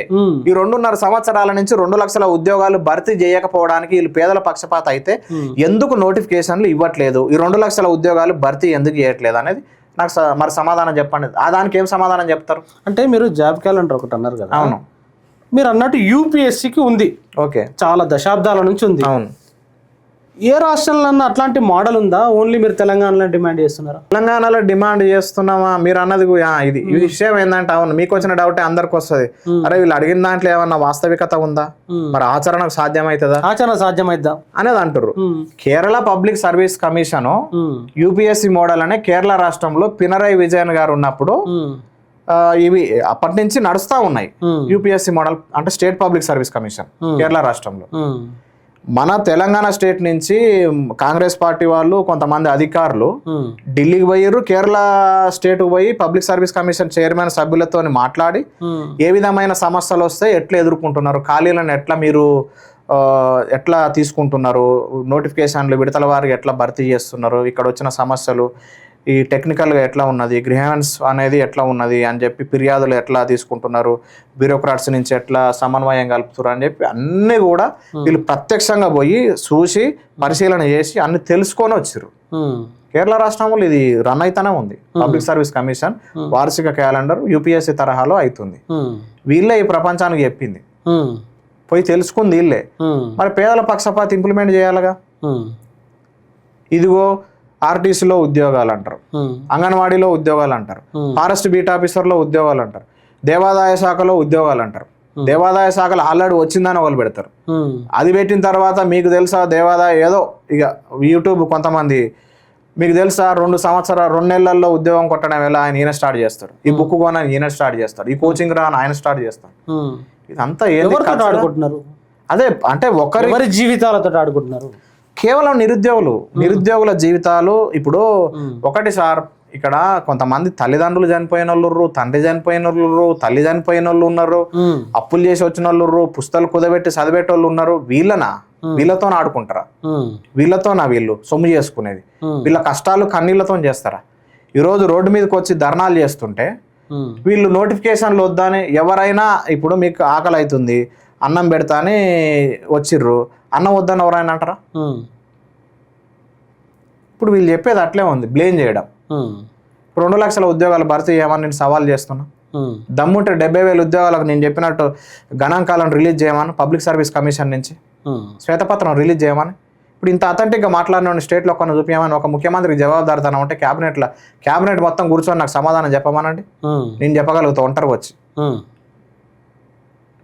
ఈ 2.5 సంవత్సరాల నుంచి 2 లక్షల ఉద్యోగాలు భర్తీ చేయకపోవడానికి వీళ్ళు పేదల పక్షపాత అయితే ఎందుకు నోటిఫికేషన్లు ఇవ్వట్లేదు, ఈ 2 లక్షల ఉద్యోగాలు భర్తీ ఎందుకు చేయట్లేదు అనేది నాకు మరి సమాధానం చెప్పండి. దానికి ఏం సమాధానం చెప్తారు? అంటే మీరు జాబ్ క్యాలెండర్ ఒకటి అన్నారు కదా. అవును. మీరు అన్నట్టు యూపీఎస్సీకి ఉంది, ఓకే, చాలా దశాబ్దాల నుంచి ఉంది. అవును. ఏ రాష్ట్రంలో అట్లాంటి మోడల్ ఉందా? ఓన్లీ మీరు తెలంగాణలో డిమాండ్ చేస్తున్నారా? తెలంగాణలో డిమాండ్ చేస్తున్నామా మీరు అన్నది ఇది ఈ విషయం ఏంటంటే, అవును మీకు వచ్చిన డౌటే అందరికి వస్తుంది. అరే వీళ్ళు అడిగిన దాంట్లో ఏమన్నా వాస్తవికత ఉందా, మరి ఆచరణకు సాధ్యమవుతుందా, ఆచరణ సాధ్యమైద్దా అనేది అంటారు. Kerala public service commission UPSC model అనే కేరళ రాష్ట్రంలో పినరయ్ విజయన్ గారు ఉన్నప్పుడు ఇవి అప్పటి నుంచి నడుస్తా ఉన్నాయి. యూపీఎస్సీ మోడల్ అంటే state public service commission Kerala రాష్ట్రంలో. మన తెలంగాణ స్టేట్ నుంచి కాంగ్రెస్ పార్టీ వాళ్ళు కొంతమంది అధికారులు ఢిల్లీకి పోయారు, కేరళ స్టేట్ పోయి పబ్లిక్ సర్వీస్ కమిషన్ చైర్మన్ సభ్యులతో మాట్లాడి ఏ విధమైన సమస్యలు వస్తే ఎట్లా ఎదుర్కొంటున్నారు, ఖాళీలను ఎట్లా మీరు ఎట్లా తీసుకుంటున్నారు, నోటిఫికేషన్లు విడతల వారికి ఎట్లా భర్తీ చేస్తున్నారు, ఇక్కడ వచ్చిన సమస్యలు ఈ టెక్నికల్గా ఎట్లా ఉన్నది, గ్రీవెన్స్ అనేది ఎట్లా ఉన్నది అని చెప్పి, ఫిర్యాదులు ఎట్లా తీసుకుంటున్నారు, బ్యూరోక్రాట్స్ నుంచి ఎట్లా సమన్వయం కలుపుతున్నారు అని చెప్పి అన్నీ కూడా వీళ్ళు ప్రత్యక్షంగా పోయి చూసి పరిశీలన చేసి అన్ని తెలుసుకొని వచ్చారు. కేరళ రాష్ట్రంలో ఇది రన్ అయితేనే ఉంది. పబ్లిక్ సర్వీస్ కమిషన్ వార్షిక క్యాలెండర్ యూపీఎస్సీ తరహాలో అవుతుంది. వీళ్ళే ఈ ప్రపంచానికి చెప్పింది, పోయి తెలుసుకుంది వీళ్ళే. మరి పేదల పక్షపాతి ఇంప్లిమెంట్ చేయాలిగా. ఇదిగో ఆర్టీసీలో ఉద్యోగాలు అంటారు, అంగన్వాడీలో ఉద్యోగాలు అంటారు, ఫారెస్ట్ బీట్ ఆఫీసర్లో ఉద్యోగాలు అంటారు, దేవాదాయ శాఖలో ఉద్యోగాలు అంటారు. దేవాదాయ శాఖలో ఆల్రెడీ వచ్చిందని వాళ్ళు పెడతారు. అది పెట్టిన తర్వాత మీకు తెలుసా దేవాదాయ ఏదో ఇక యూట్యూబ్ కొంతమంది మీకు తెలుసా 2 నెలల్లో ఉద్యోగం కొట్టడం ఎలా ఆయన ఈయన స్టార్ట్ చేస్తాడు, ఈ బుక్ కొనని ఈయన స్టార్ట్ చేస్తాడు, ఈ కోచింగ్ రాని ఆయన స్టార్ట్ చేస్తాడు. ఇదంతా ఆడుకుంటున్నారు. అదే అంటే ఒకరి జీవితాలతో ఆడుకుంటున్నారు. కేవలం నిరుద్యోగుల జీవితాలు. ఇప్పుడు ఒకటి సార్, ఇక్కడ కొంతమంది తల్లిదండ్రులు చనిపోయిన వాళ్ళు, తండ్రి చనిపోయిన వాళ్ళు, తల్లి చనిపోయిన వాళ్ళు ఉన్నారు, అప్పులు చేసి వచ్చిన వాళ్ళు, పుస్తకాలు కుదబెట్టి చదివేటోళ్ళు ఉన్నారు. వీళ్ళతో ఆడుకుంటారా? వీళ్ళు సొమ్ము చేసుకునేది, వీళ్ళ కష్టాలు కన్నీళ్లతో చేస్తారా? ఈరోజు రోడ్డు మీదకి వచ్చి ధర్నాలు చేస్తుంటే వీళ్ళు నోటిఫికేషన్లు వద్దని, ఎవరైనా ఇప్పుడు మీకు ఆకలి అవుతుంది అన్నం పెడతా అని వచ్చిర్రు, అన్నం వద్దని ఎవరైనా అంటారా? ఇప్పుడు వీళ్ళు చెప్పేది అట్లే ఉంది, బ్లేమ్ చేయడం. 2 లక్షల ఉద్యోగాలు భర్తీ చేయమని నేను సవాల్ చేస్తున్నా. దమ్ముంటే 70,000 ఉద్యోగాలకు నేను చెప్పినట్టు గణాంకాలను రిలీజ్ చేయమని పబ్లిక్ సర్వీస్ కమిషన్ నుంచి శ్వేతపత్రం రిలీజ్ చేయమని. ఇప్పుడు ఇంత అథెంటిక్గా మాట్లాడిన స్టేట్లో కొన్ని చూపించమని ఒక ముఖ్యమంత్రికి జవాబుదారితనం ఉంటే క్యాబినెట్ మొత్తం కూర్చొని నాకు సమాధానం చెప్పమనండి, నేను చెప్పగలుగుతా. ఒంటరికి వచ్చి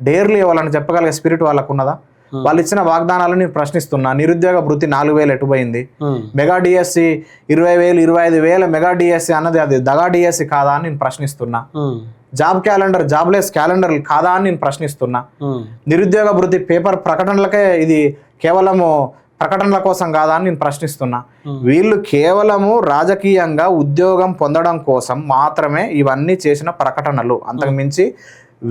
డేర్లీ వాళ్ళని చెప్పగలిగే స్పిరిట్ వాళ్ళకు ఉన్నదా? వాళ్ళు ఇచ్చిన వాగ్దానాలను నేను ప్రశ్నిస్తున్నా. నిరుద్యోగ భృతి 4,000 ఎటుపోయింది? మెగా డిఎస్సి 20,000 25,000 మెగా డిఎస్సి అన్నది అది దగా డిఎస్సి కాదా అని నేను ప్రశ్నిస్తున్నా. జాబ్ క్యాలెండర్ జాబ్లెస్ క్యాలెండర్ కాదా అని నేను ప్రశ్నిస్తున్నా. నిరుద్యోగ భృతి పేపర్ ప్రకటనలకే ఇది కేవలము ప్రకటనల కోసం కాదా అని నేను ప్రశ్నిస్తున్నా. వీళ్ళు కేవలము రాజకీయంగా ఉద్యోగం పొందడం కోసం మాత్రమే ఇవన్నీ చేసిన ప్రకటనలు. అంతకు మించి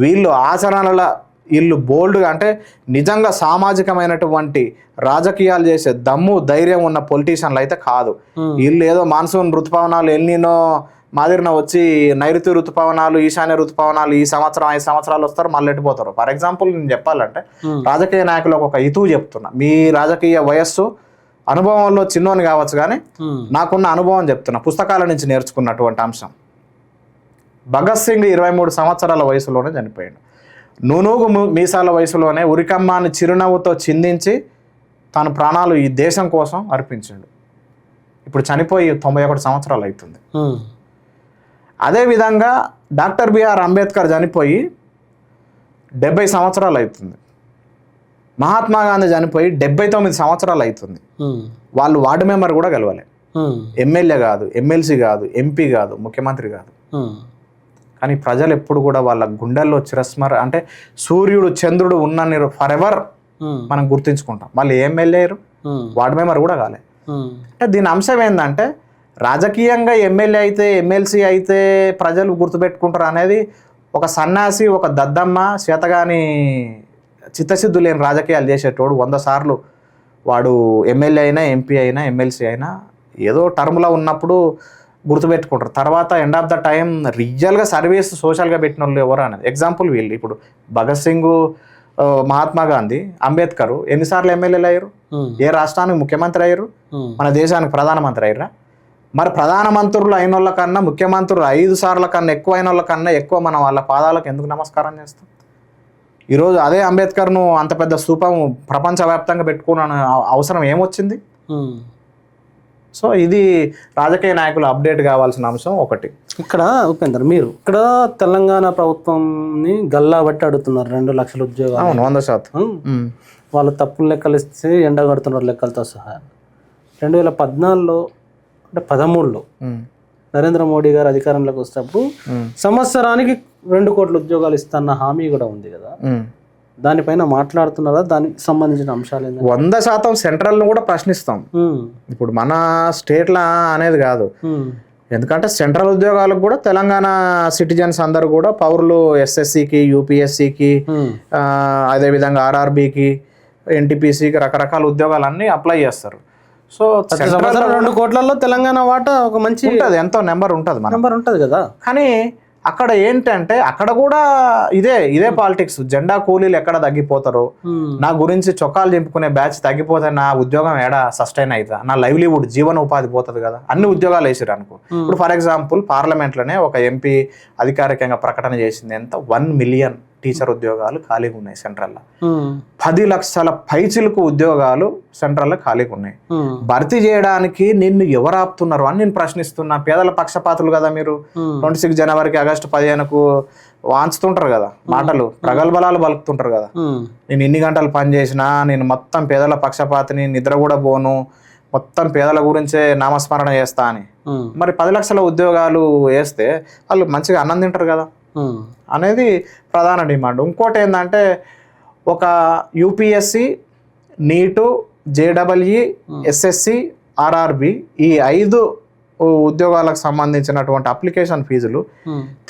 వీళ్ళు ఆచరణల వీళ్ళు బోల్డ్గా అంటే నిజంగా సామాజికమైనటువంటి రాజకీయాలు చేసే దమ్ము ధైర్యం ఉన్న పొలిటీషియన్లు అయితే కాదు. వీళ్ళు ఏదో మాన్సూన్ ఋతుపవనాలు ఎల్నినో మాదిరిన వచ్చి నైరుతి ఋతుపవనాలు, ఈశాన్య ఋతుపవనాలు ఈ సంవత్సరం 5 సంవత్సరాలు వస్తారు, మళ్ళీ వెళ్ళిపోతారు. ఫర్ ఎగ్జాంపుల్ నేను చెప్పాలంటే రాజకీయ నాయకులకు ఒక ఇతువు చెప్తున్నా. మీ రాజకీయ వయస్సు అనుభవంలో చిన్నోని కావచ్చు, కానీ నాకున్న అనుభవం చెప్తున్నా, పుస్తకాల నుంచి నేర్చుకున్నటువంటి అంశం. భగత్ సింగ్ 23 సంవత్సరాల వయసులోనే చనిపోయాడు. నూనూగు మీసాల వయసులోనే ఉరికమ్మాన్ని చిరునవ్వుతో చిందించి తాను ప్రాణాలు ఈ దేశం కోసం అర్పించాడు. ఇప్పుడు చనిపోయి 91 సంవత్సరాలు అవుతుంది. అదేవిధంగా డాక్టర్ బిఆర్ అంబేద్కర్ చనిపోయి 70 సంవత్సరాలు అవుతుంది. మహాత్మా గాంధీ చనిపోయి 79 సంవత్సరాలు అవుతుంది. వాళ్ళు వార్డు మెంబర్ కూడా గెలవలే, ఎమ్మెల్యే కాదు, ఎమ్మెల్సీ కాదు, ఎంపీ కాదు, ముఖ్యమంత్రి కాదు. కానీ ప్రజలు ఎప్పుడు కూడా వాళ్ళ గుండెల్లో చిరస్మర అంటే సూర్యుడు చంద్రుడు ఉన్న ఫర్ ఎవర్ మనం గుర్తించుకుంటాం. వాళ్ళు ఎమ్మెల్యే అయ్యారు, వార్డు మెంబర్ కూడా కాలే. అంటే దీని అంశం ఏంటంటే రాజకీయంగా ఎమ్మెల్యే అయితే ఎమ్మెల్సీ అయితే ప్రజలు గుర్తుపెట్టుకుంటారు అనేది ఒక సన్యాసి, ఒక దద్దమ్మ, చేతగాని చిత్తశుద్ధి లేని రాజకీయాలు చేసేటోడు 100 సార్లు వాడు ఎమ్మెల్యే అయినా ఎంపీ అయినా ఎమ్మెల్సీ అయినా ఏదో టర్మ్లో ఉన్నప్పుడు గుర్తుపెట్టుకుంటారు. తర్వాత ఎండ్ ఆఫ్ ద టైం రియల్గా సర్వీస్ సోషల్గా పెట్టిన వాళ్ళు ఎవరు అనేది ఎగ్జాంపుల్ వీళ్ళు. ఇప్పుడు భగత్ సింగ్, మహాత్మా గాంధీ, అంబేద్కర్ ఎన్నిసార్లు ఎమ్మెల్యేలు అయ్యారు? ఏ రాష్ట్రానికి ముఖ్యమంత్రి అయ్యారు? మన దేశానికి ప్రధానమంత్రి అయ్యారా? మరి ప్రధానమంత్రులు అయిన వాళ్ళ కన్నా, ముఖ్యమంత్రులు 5 సార్ల కన్నా ఎక్కువ అయిన వాళ్ళ కన్నా ఎక్కువ మనం వాళ్ళ పాదాలకు ఎందుకు నమస్కారం చేస్తాం? ఈరోజు అదే అంబేద్కర్ను అంత పెద్ద స్తూపం ప్రపంచవ్యాప్తంగా పెట్టుకున్న అవసరం ఏమొచ్చింది? సో ఇది రాజకీయ నాయకులు అప్డేట్ కావాల్సిన అంశం ఒకటి. ఇక్కడ ఉపేందర్, మీరు ఇక్కడ తెలంగాణ ప్రభుత్వంని గల్లా బట్టి అడుగుతున్నారు 2 లక్షల ఉద్యోగాలు. అవును, 100%. వాళ్ళు తప్పులు లెక్కలు ఇస్తే ఎండగడుతున్నారు లెక్కలతో సహా. 2014లో అంటే 13లో నరేంద్ర మోడీ గారు అధికారంలోకి వచ్చినప్పుడు సంవత్సరానికి 2 కోట్ల ఉద్యోగాలు ఇస్తాన్న హామీ కూడా ఉంది కదా, దానిపైన మాట్లాడుతున్నారా? దానికి సంబంధించిన అంశాలు 100% సెంట్రల్ను కూడా ప్రశ్నిస్తాం. ఇప్పుడు మన స్టేట్లా అనేది కాదు, ఎందుకంటే సెంట్రల్ ఉద్యోగాలకు కూడా తెలంగాణ సిటిజన్స్ అందరూ కూడా పౌరులు ఎస్ఎస్సికి, యూపీఎస్సికి, అదేవిధంగా ఆర్ఆర్బికి, ఎన్టీపీసీకి రకరకాల ఉద్యోగాలన్నీ అప్లై చేస్తారు. సో 2 కోట్లలో తెలంగాణ వాటా ఒక మంచి ఉంటుంది, ఎంతో నెంబర్ ఉంటుంది కదా. కానీ అక్కడ ఏంటంటే అక్కడ కూడా ఇదే పాలిటిక్స్. జెండా కూలీలు ఎక్కడ తగ్గిపోతారో, నా గురించి చొక్కాలు చింపుకునే బ్యాచ్ తగ్గిపోతే నా ఉద్యోగం ఏడా సస్టైన్ అవుతా, నా లైవ్లీవుడ్ జీవన ఉపాధి పోతుంది కదా. అన్ని ఉద్యోగాలు వేసారు అనుకో. ఇప్పుడు ఫర్ ఎగ్జాంపుల్ పార్లమెంట్లోనే ఒక ఎంపీ అధికారికంగా ప్రకటన చేసింది, ఎంత 1 మిలియన్ టీచర్ ఉద్యోగాలు ఖాళీగా ఉన్నాయి సెంట్రల్లో. 10 లక్షల పైచిలకు ఉద్యోగాలు సెంట్రల్లో ఖాళీగా ఉన్నాయి. భర్తీ చేయడానికి నిన్ను ఎవరు ఆపుతున్నారు అని నేను ప్రశ్నిస్తున్నా. పేదల పక్షపాతులు కదా మీరు. 26 జనవరికి, ఆగస్టు 15కు వాంచుతుంటారు కదా మాటలు, ప్రగల్భాలు పలుకుతుంటారు కదా. నేను ఇన్ని గంటలు పని చేసినా, నేను మొత్తం పేదల పక్షపాతిని, నిద్ర కూడా పోను, మొత్తం పేదల గురించే నామస్మరణ చేస్తా అని. మరి 10 లక్షల ఉద్యోగాలు వేస్తే వాళ్ళు మంచిగా అన్నం తింటారు కదా అనేది ప్రధాన డిమాండ్. ఇంకోటి ఏంటంటే ఒక యూపీఎస్సి, నీటు, జేడబ్ల్ఈ, ఎస్ఎస్సి, ఆర్ఆర్బి ఈ 5 ఉద్యోగాలకు సంబంధించినటువంటి అప్లికేషన్ ఫీజులు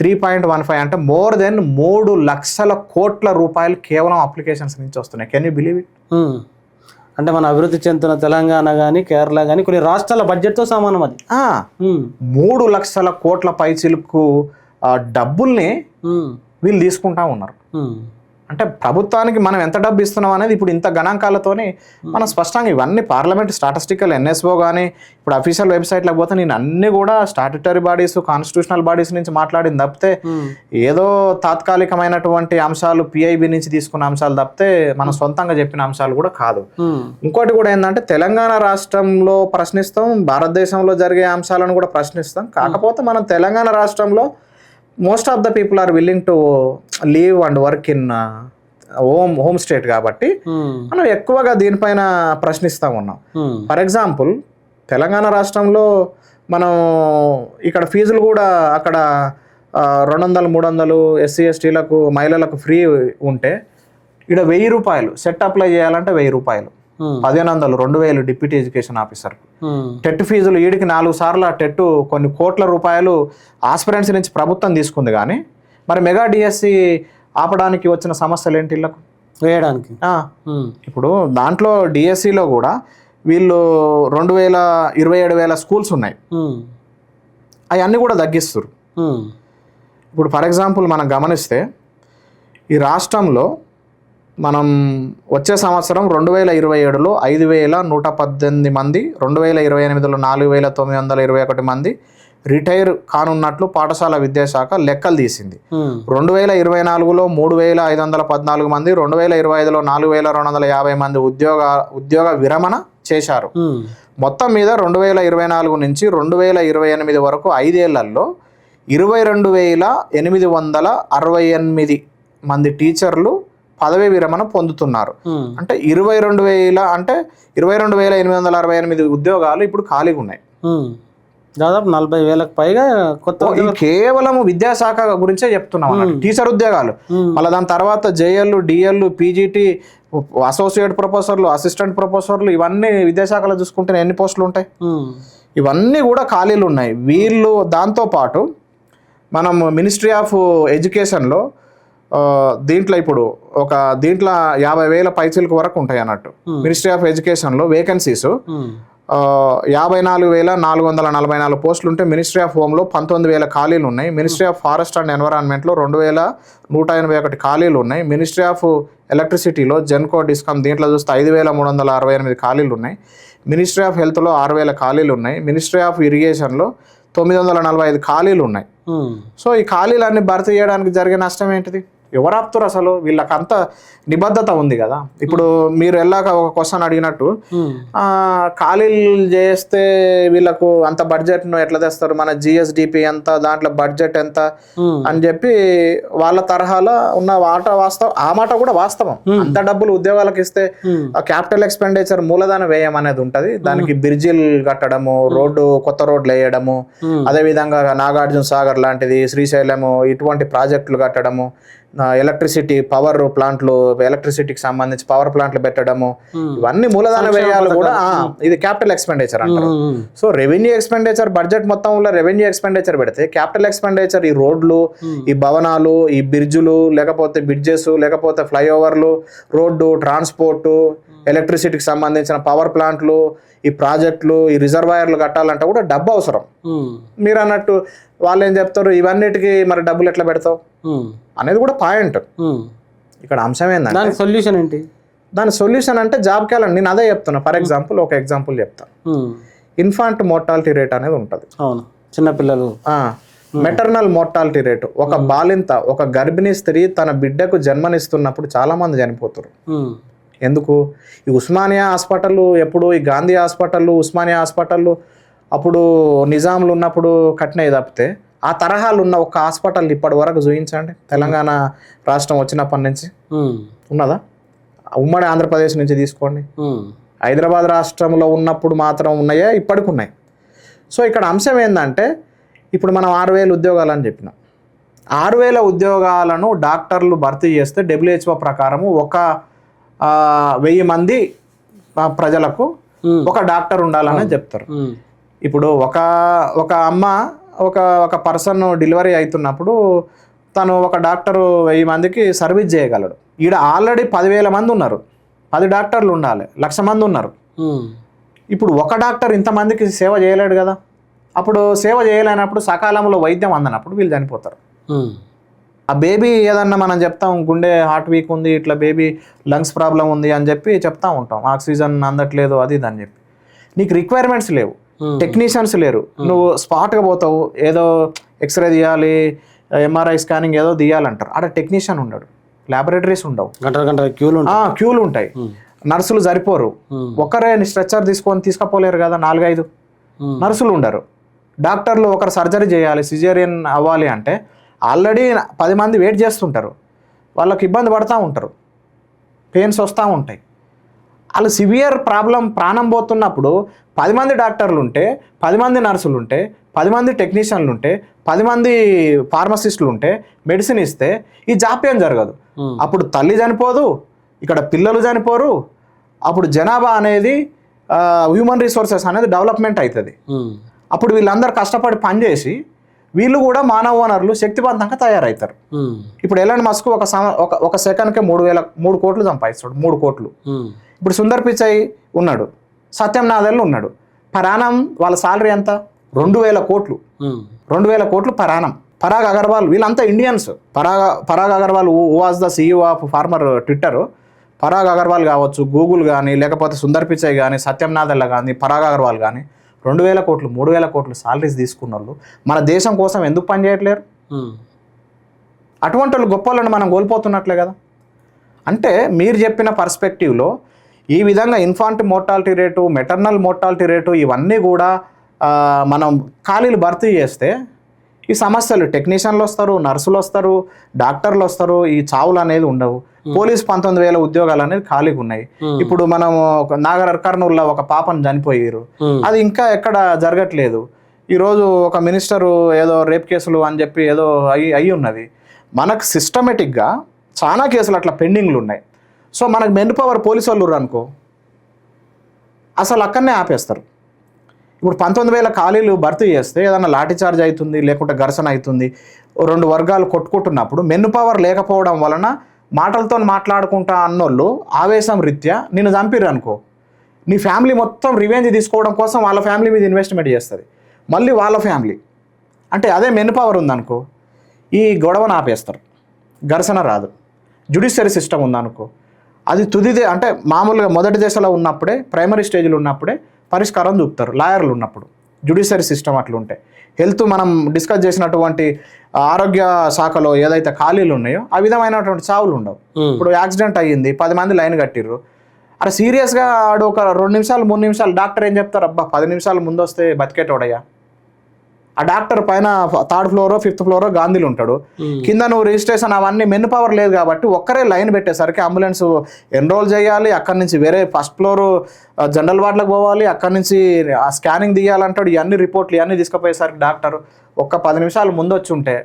3.15 అంటే మోర్ దెన్ 3 లక్షల కోట్ల రూపాయలు కేవలం అప్లికేషన్స్ నుంచి వస్తున్నాయి. Can you believe it? అంటే మన అభివృద్ధి చెందుతున్న తెలంగాణ కానీ కేరళ కానీ కొన్ని రాష్ట్రాల బడ్జెట్తో సమానం అది. 3 లక్షల కోట్ల పైచిలకు డబ్బుల్ని వీళ్ళు తీసుకుంటా ఉన్నారు. అంటే ప్రభుత్వానికి మనం ఎంత డబ్బు ఇస్తున్నాం అనేది ఇప్పుడు ఇంత గణాంకాలతోనే మనం స్పష్టంగా ఇవన్నీ పార్లమెంట్ స్టాటిస్టికల్ ఎన్ఎస్ఓ కానీ ఇప్పుడు అఫీషియల్ వెబ్సైట్లకు పోతే నేను అన్ని కూడా స్టాట్యుటరీ బాడీస్, కాన్స్టిట్యూషనల్ బాడీస్ నుంచి మాట్లాడింది తప్పితే ఏదో తాత్కాలికమైనటువంటి అంశాలు పిఐబి నుంచి తీసుకున్న అంశాలు తప్పితే మనం సొంతంగా చెప్పిన అంశాలు కూడా కాదు. ఇంకోటి కూడా ఏంటంటే తెలంగాణ రాష్ట్రంలో ప్రశ్నిస్తాం, భారతదేశంలో జరిగే అంశాలను కూడా ప్రశ్నిస్తాం. కాకపోతే మనం తెలంగాణ రాష్ట్రంలో most of the people are willing to leave and work in home state కాబట్టి మనం ఎక్కువగా దీనిపైన ప్రశ్నిస్తూ ఉన్నాం. ఫర్ ఎగ్జాంపుల్ తెలంగాణ రాష్ట్రంలో మనం ఇక్కడ ఫీజులు కూడా అక్కడ 200, 300 ఎస్సీ ఎస్టీలకు, మహిళలకు ఫ్రీ ఉంటే ఇక్కడ 1000 రూపాయలు సెట్ అప్లై చేయాలంటే 1000 రూపాయలు, 1500, 2000 డిప్యూటీ ఎడ్యుకేషన్ ఆఫీసర్. టెట్ ఫీజులు ఈడికి 4 సార్లు టెట్ కొన్ని కోట్ల రూపాయలు ఆస్పిరెంట్స్ నుంచి ప్రభుత్వం తీసుకుంది. కానీ మరి మెగా డిఎస్సి ఆపడానికి వచ్చిన సమస్యలు ఏంటి వీళ్ళకు వేయడానికి? ఇప్పుడు దాంట్లో డిఎస్సిలో కూడా వీళ్ళు 27,000 స్కూల్స్ ఉన్నాయి, అవన్నీ కూడా తగ్గిస్తారు. ఇప్పుడు ఫర్ ఎగ్జాంపుల్ మనం గమనిస్తే ఈ రాష్ట్రంలో మనం వచ్చే సంవత్సరం 2027లో 5,118 మంది, 2028లో 4,921 మంది రిటైర్ కానున్నట్లు పాఠశాల విద్యాశాఖ లెక్కలు తీసింది. 2024లో 3,514 మంది, 2025లో 4,250 మంది ఉద్యోగ విరమణ చేశారు. మొత్తం మీద 2024 నుంచి 2028 వరకు 5 ఏళ్లలో 22,868 మంది టీచర్లు పదవీ విరమణ పొందుతున్నారు. అంటే 22,868 ఉద్యోగాలు ఇప్పుడు ఖాళీగా ఉన్నాయి. దాదాపు 40,000కు పైగా కొత్త ఇది కేవలం విద్యాశాఖ గురించే చెప్తున్నాం అన్నట్టు. టీచర్ ఉద్యోగాలు, మళ్ళీ దాని తర్వాత జేఎల్, డిఎల్, పీజీటీ, అసోసియేట్ ప్రొఫెసర్లు, అసిస్టెంట్ ప్రొఫెసర్లు, ఇవన్నీ విద్యాశాఖలో చూసుకుంటే ఎన్ని పోస్టులు ఉంటాయి? ఇవన్నీ కూడా ఖాళీలు ఉన్నాయి. వీళ్ళు దాంతోపాటు మనం మినిస్ట్రీ ఆఫ్ ఎడ్యుకేషన్లో దీంట్లో ఇప్పుడు దీంట్లో 50,000 పైచీలకు వరకు ఉంటాయి అన్నట్టు. మినిస్ట్రీ ఆఫ్ ఎడ్యుకేషన్లో వేకెన్సీస్ 54,444 పోస్టులు ఉంటే మినిస్ట్రీ ఆఫ్ హోమ్లో 19,000 ఖాళీలు ఉన్నాయి. మినిస్ట్రీ ఆఫ్ ఫారెస్ట్ అండ్ ఎన్విరాన్మెంట్లో 2,181 ఖాళీలు ఉన్నాయి. మినిస్ట్రీ ఆఫ్ ఎలక్ట్రిసిటీలో జెన్కో, డిస్కామ్ దీంట్లో చూస్తే 5,368 ఖాళీలు ఉన్నాయి. మినిస్ట్రీ ఆఫ్ హెల్త్లో 6,000 ఖాళీలు ఉన్నాయి. మినిస్ట్రీ ఆఫ్ ఇరిగేషన్లో 945 ఖాళీలు ఉన్నాయి. సో ఈ ఖాళీలన్నీ భర్తీ చేయడానికి జరిగే నష్టం ఏంటిది? ఎవరు ఆపుతారు అసలు? వీళ్ళకి అంత నిబద్ధత ఉంది కదా. ఇప్పుడు మీరు వెళ్ళాక ఒక క్వశ్చన్ అడిగినట్టు, ఖాళీలు చేస్తే వీళ్ళకు అంత బడ్జెట్ను ఎట్లా తెస్తారు, మన జిఎస్డిపి ఎంత, దాంట్లో బడ్జెట్ ఎంత అని చెప్పి వాళ్ళ తరహాలో ఉన్న ఆ మాట కూడా వాస్తవం. అంత డబ్బులు ఉద్యోగాలకు ఇస్తే క్యాపిటల్ ఎక్స్పెండిచర్, మూలధన వ్యయం అనేది ఉంటుంది. దానికి బ్రిడ్జిలు కట్టడము, కొత్త రోడ్లు వేయడము, అదేవిధంగా నాగార్జున సాగర్ లాంటిది, శ్రీశైలము, ఇటువంటి ప్రాజెక్టులు కట్టడము, ఎలక్ట్రిసిటీ పవర్ ప్లాంట్లు, ఎలక్ట్రిసిటీకి సంబంధించి పవర్ ప్లాంట్లు పెట్టడము, ఇవన్నీ మూలధన వ్యయాలు కూడా ఇది క్యాపిటల్ ఎక్స్పెండిచర్ అంటారు. సో రెవెన్యూ ఎక్స్పెండిచర్, బడ్జెట్ మొత్తంలో రెవెన్యూ ఎక్స్పెండిచర్ పెడితే క్యాపిటల్ ఎక్స్పెండిచర్ ఈ రోడ్లు, ఈ భవనాలు, ఈ బ్రిడ్జులు, లేకపోతే బ్రిడ్జెస్, లేకపోతే ఫ్లైఓవర్లు, రోడ్డు, ట్రాన్స్పోర్టు, ఎలక్ట్రిసిటీకి సంబంధించిన పవర్ ప్లాంట్లు, ఈ ప్రాజెక్టులు, ఈ రిజర్వాయర్లు కట్టాలంటే కూడా డబ్బు అవసరం. మీరు అన్నట్టు వాళ్ళు ఏం చెప్తారు, ఇవన్నిటికీ మరి డబ్బులు ఎట్లా పెడతావు అనేది కూడా పాయింట్. ఇక్కడ అంశం ఏంటంటే దాని సొల్యూషన్ ఏంటి? దాని సొల్యూషన్ అంటే జాబ్ క్యాలెండర్. నేను అదే చెప్తున్నా. ఫర్ ఎగ్జాంపుల్ ఒక ఎగ్జాంపుల్ చెప్తాను. ఇన్ఫాంట్ మోర్టాలిటీ రేట్ అనేది ఉంటుంది. అవును, చిన్నపిల్లలు. మెటర్నల్ మోర్టాలిటీ రేటు, ఒక బాలింత, ఒక గర్భిణీ స్త్రీ తన బిడ్డకు జన్మనిస్తున్నప్పుడు చాలా మంది చనిపోతారు. ఎందుకు? ఈ ఉస్మానియా హాస్పిటల్, ఎప్పుడు ఈ గాంధీ హాస్పిటల్, ఉస్మానియా హాస్పిటల్ అప్పుడు నిజాంలు ఉన్నప్పుడు కట్టినవి తప్పితే ఆ తరహాలు ఉన్న ఒక హాస్పిటల్ ఇప్పటి వరకు చూపించండి. తెలంగాణ రాష్ట్రం వచ్చినప్పటి నుంచి ఉన్నదా? ఉమ్మడి ఆంధ్రప్రదేశ్ నుంచి తీసుకోండి. హైదరాబాద్ రాష్ట్రంలో ఉన్నప్పుడు మాత్రం ఉన్నాయా? ఇప్పటికి ఉన్నాయి. సో ఇక్కడ అంశం ఏంటంటే, ఇప్పుడు మనం 6,000 ఉద్యోగాలు అని చెప్పినాం. 6,000 ఉద్యోగాలను డాక్టర్లు భర్తీ చేస్తే WHO ప్రకారము 1,000 మంది ప్రజలకు ఒక డాక్టర్ ఉండాలని చెప్తారు. ఇప్పుడు ఒక అమ్మ ఒక పర్సన్ డెలివరీ అవుతున్నప్పుడు తను ఒక డాక్టరు 1000 మందికి సర్వీస్ చేయగలడు. ఈడ ఆల్రెడీ 10,000 మంది ఉన్నారు, 10 డాక్టర్లు ఉండాలి, 1,00,000 మంది ఉన్నారు. ఇప్పుడు ఒక డాక్టర్ ఇంతమందికి సేవ చేయలేడు కదా. అప్పుడు సేవ చేయలేనప్పుడు, సకాలంలో వైద్యం అందనప్పుడు వీళ్ళు చనిపోతారు. ఆ బేబీ ఏదన్నా మనం చెప్తాం, గుండె హార్ట్ వీక్ ఉంది, ఇట్లా బేబీ లంగ్స్ ప్రాబ్లం ఉంది అని చెప్పి చెప్తా ఉంటాం, ఆక్సిజన్ అందట్లేదు అది ఇది అని చెప్పి. నీకు రిక్వైర్మెంట్స్ లేవు, టెక్నీషియన్స్ లేరు, నువ్వు స్పాట్గా పోతావు, ఏదో ఎక్స్రే తీయాలి, ఎంఆర్ఐ స్కానింగ్ ఏదో తీయాలంటారు. ఆడ టెక్నీషియన్ ఉండడు, ల్యాబొరేటరీస్ ఉండవు, గంట క్యూలు ఉంటాయి, నర్సులు సరిపోరు. ఒకరే స్ట్రెచ్చర్ తీసుకపోలేరు కదా, 4-5 నర్సులు ఉండరు. డాక్టర్లు ఒకరు సర్జరీ చేయాలి, సిజేరియన్ అవ్వాలి అంటే ఆల్రెడీ 10 మంది వెయిట్ చేస్తుంటారు, వాళ్ళకి ఇబ్బంది పడుతూ ఉంటారు, పెయిన్స్ వస్తూ ఉంటాయి. వాళ్ళు సివియర్ ప్రాబ్లం, ప్రాణం పోతున్నప్పుడు 10 మంది డాక్టర్లు ఉంటే, 10 మంది నర్సులు ఉంటే, 10 మంది టెక్నీషియన్లు ఉంటే, 10 మంది ఫార్మసిస్టులు ఉంటే మెడిసిన్ ఇస్తే ఈ జాప్యం జరగదు. అప్పుడు తల్లి చనిపోదు, ఇక్కడ పిల్లలు చనిపోరు. అప్పుడు జనాభా అనేది, హ్యూమన్ రిసోర్సెస్ అనేది డెవలప్మెంట్ అవుతుంది. అప్పుడు వీళ్ళందరూ కష్టపడి పనిచేసి వీళ్ళు కూడా మానవ వనరులు శక్తివంతంగా తయారవుతారు. ఇప్పుడు ఎలాంటి మస్క్ ఒక సెకండ్కే 3 కోట్లు సంపాదిస్తాడు, 3 కోట్లు. ఇప్పుడు సుందర్ పిచాయ్ ఉన్నాడు, సత్యం నాదెల్లు ఉన్నాడు, పరాణం వాళ్ళ సాలరీ ఎంత? 2,000 కోట్లు. 2,000 కోట్లు పరాణం. పరాగ్ అగర్వాల్, వీళ్ళంతా Indians. Parag Agarwal was the CEO of former Twitter. Parag Agarwal కావచ్చు, గూగుల్ కానీ, లేకపోతే సుందర్ పిచాయ్ కానీ, సత్యం నాదెల్ల కానీ, పరాగ్ అగర్వాల్ కానీ 2,000 కోట్లు 3,000 కోట్లు సాలరీస్ తీసుకున్న వాళ్ళు మన దేశం కోసం ఎందుకు పనిచేయట్లేరు? అటువంటి వాళ్ళు గొప్ప వాళ్ళని మనం కోల్పోతున్నట్లే కదా. అంటే మీరు చెప్పిన పర్స్పెక్టివ్లో ఈ విధంగా infant mortality rate, maternal mortality rate, ఇవన్నీ కూడా మనం ఖాళీలు భర్తీ చేస్తే ఈ సమస్యలు, టెక్నీషియన్లు వస్తారు, నర్సులు వస్తారు, డాక్టర్లు వస్తారు, ఈ చావులు అనేది ఉండవు. పోలీస్ 19,000 ఉద్యోగాలు అనేది ఖాళీగా ఉన్నాయి. ఇప్పుడు మనం కర్నూలులో ఒక పాపను చనిపోయారు, అది ఇంకా ఎక్కడ జరగట్లేదు. ఈరోజు ఒక మినిస్టరు ఏదో రేప్ కేసులు అని చెప్పి ఏదో అయి ఉన్నది. మనకు సిస్టమేటిక్గా చాలా కేసులు అట్లా పెండింగ్లు ఉన్నాయి. సో మనకు మెన్ పవర్ పోలీసు వాళ్ళు అనుకో అసలు అక్కడనే ఆపేస్తారు. ఇప్పుడు 19,000 ఖాళీలు భర్తీ చేస్తే ఏదన్నా లాఠీ చార్జ్ అవుతుంది, లేకుంటే ఘర్షణ అవుతుంది, 2 వర్గాలు కొట్టుకుంటున్నప్పుడు మెన్ పవర్ లేకపోవడం వలన మాటలతో మాట్లాడుకుంటా అన్నోళ్ళు ఆవేశం రీత్యా నిన్ను చంపిర్రు అనుకో, నీ ఫ్యామిలీ మొత్తం రివెంజ్ తీసుకోవడం కోసం వాళ్ళ ఫ్యామిలీ మీద ఇన్వెస్ట్మెంట్ చేస్తుంది. మళ్ళీ వాళ్ళ ఫ్యామిలీ అంటే అదే మెన్ పవర్ ఉందనుకో ఈ గొడవను ఆపేస్తారు, ఘర్షణ రాదు. జ్యుడిషియరీ సిస్టమ్ ఉందనుకో అది తుదిదే అంటే మామూలుగా మొదటి దశలో ఉన్నప్పుడే, ప్రైమరీ స్టేజ్లో ఉన్నప్పుడే పరిష్కారం చూపుతారు లాయర్లు ఉన్నప్పుడు. జ్యుడిషియరీ సిస్టమ్ అట్లుంటే హెల్త్ మనం డిస్కస్ చేసినటువంటి ఆరోగ్య శాఖలో ఏదైతే ఖాళీలు ఉన్నాయో ఆ విధమైనటువంటి చావులు ఉండవు. ఇప్పుడు యాక్సిడెంట్ అయ్యింది, 10 మంది లైన్ కట్టిర్రు, అరే సీరియస్గా ఆడు ఒక 2 నిమిషాలు 3 నిమిషాలు డాక్టర్ ఏం చెప్తారు, అబ్బా 10 నిమిషాలు ముందు వస్తే బతికేటోడయ్యా. ఆ డాక్టర్ పైన 3rd ఫ్లోరో 5th ఫ్లోరో గాంధీలు ఉంటాడు, కింద నువ్వు రిజిస్ట్రేషన్ అవన్నీ మెన్ పవర్ లేదు కాబట్టి ఒక్కరే లైన్ పెట్టేసరికి అంబులెన్స్ ఎన్రోల్ చేయాలి, అక్కడి నుంచి వేరే 1st ఫ్లోర్ జనరల్ వార్డులకు పోవాలి, అక్కడి నుంచి ఆ స్కానింగ్ తీయాలంటాడు, ఇవన్నీ రిపోర్ట్లు ఇవన్నీ తీసుకుపోయేసరికి డాక్టర్ ఒక్క 10 నిమిషాలు ముందు వచ్చి ఉంటే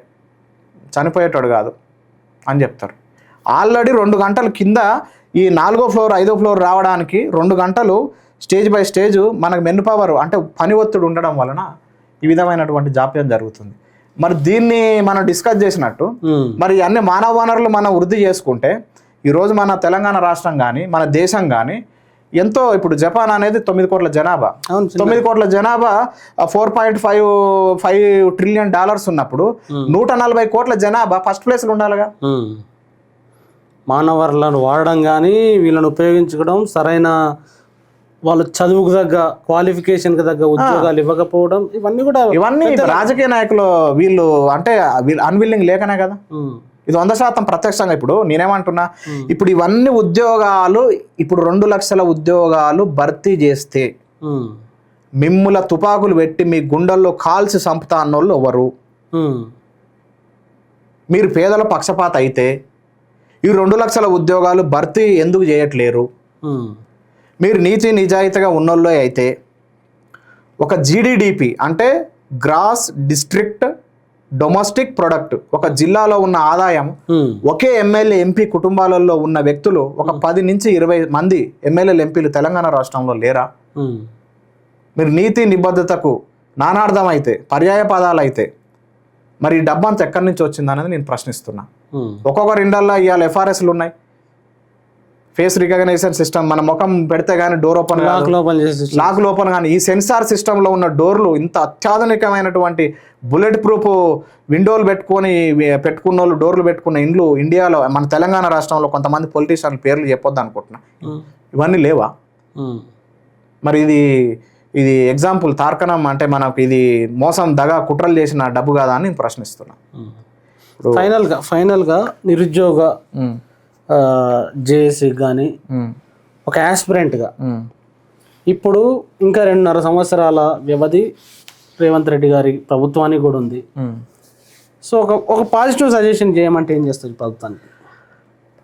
చనిపోయేటోడు కాదు అని చెప్తారు. ఆల్రెడీ 2 గంటలు కింద ఈ 4వ ఫ్లోర్ 5వ ఫ్లోర్ రావడానికి 2 గంటలు స్టేజ్ బై స్టేజ్ మనకు మెన్ పవర్ అంటే పని ఒత్తిడి ఉండడం వలన ఈ విధమైనటువంటి జాప్యం జరుగుతుంది. మరి దీన్ని మనం డిస్కస్ చేసినట్టు మరి అన్ని మానవ వనరులు మనం వృద్ధి చేసుకుంటే ఈరోజు మన తెలంగాణ రాష్ట్రం కానీ మన దేశం కానీ ఎంతో, ఇప్పుడు జపాన్ అనేది 9 కోట్ల జనాభా, 9 కోట్ల జనాభా $4.55 ట్రిలియన్ ఉన్నప్పుడు 140 కోట్ల జనాభా ఫస్ట్ ప్లేస్లో ఉండాలిగా. మానవరులను వాడడం కానీ వీళ్ళని ఉపయోగించుకోవడం, సరైన వాళ్ళు చదువుకు తగ్గ క్వాలిఫికేషన్కి తగ్గ ఉద్యోగాలు ఇవ్వకపోవడం, ఇవన్నీ రాజకీయ నాయకులు వీళ్ళు అంటే అన్విల్లింగ్ లేకనే కదా. ఇది 100% ప్రత్యక్షంగా. ఇప్పుడు నేనేమంటున్నా, ఇప్పుడు ఇవన్నీ ఉద్యోగాలు ఇప్పుడు 2 లక్షల ఉద్యోగాలు భర్తీ చేస్తే మిమ్ముల తుపాకులు పెట్టి మీ గుండెల్లో కాల్చి చంపుతా అన్నోళ్ళు ఎవరు? మీరు పేదల పక్షపాత అయితే ఈ 2 లక్షల ఉద్యోగాలు భర్తీ ఎందుకు చేయట్లేరు? మీరు నీతి నిజాయితీగా ఉన్నోళ్ళే అయితే ఒక జీడిడిపి అంటే గ్రాస్ డిస్ట్రిక్ట్ డొమెస్టిక్ ప్రొడక్ట్, ఒక జిల్లాలో ఉన్న ఆదాయం ఒకే ఎమ్మెల్యే ఎంపీ కుటుంబాలలో ఉన్న వ్యక్తులు ఒక 10 నుంచి 20 మంది ఎమ్మెల్యేలు ఎంపీలు తెలంగాణ రాష్ట్రంలో లేరా? మీరు నీతి నిబద్ధతకు నానార్థం అయితే, పర్యాయ పదాలు అయితే మరి ఈ డబ్బంతా ఎక్కడి నుంచి వచ్చిందనేది నేను ప్రశ్నిస్తున్నా. ఒక్కొక్కరి ఇండల్లో ఇవాళ FRSలు ఉన్నాయి, ఫేస్ రికగ్నిషన్ సిస్టమ్, మన ముఖం పెడితే కానీ డోర్ ఓపెన్ లాక్ ఓపెన్ కానీ, ఈ సెన్సార్ సిస్టంలో ఉన్న డోర్లు ఇంత అత్యాధునికమైనటువంటి బుల్లెట్ ప్రూఫ్ విండోలు పెట్టుకున్న వాళ్ళు, డోర్లు పెట్టుకున్న ఇండ్లు ఇండియాలో మన తెలంగాణ రాష్ట్రంలో కొంతమంది పొలిటీషియన్ల పేర్లు చెప్పొద్దు అనుకుంటున్నా, ఇవన్నీ లేవా? మరి ఇది ఎగ్జాంపుల్ తార్కణం అంటే మనకు ఇది మోసం దగా కుట్రలు చేసిన డబ్బు కాదా అని నేను ప్రశ్నిస్తున్నా. ఫైనల్గా నిరుద్యోగ జేఏసీ కానీ ఒక యాస్పిరెంట్గా ఇప్పుడు ఇంకా 2.5 సంవత్సరాల వ్యవధి రేవంత్ రెడ్డి గారి ప్రభుత్వానికి కూడా ఉంది. సో ఒక పాజిటివ్ సజెషన్ చేయమంటే ఏం చేస్తుంది ప్రభుత్వానికి?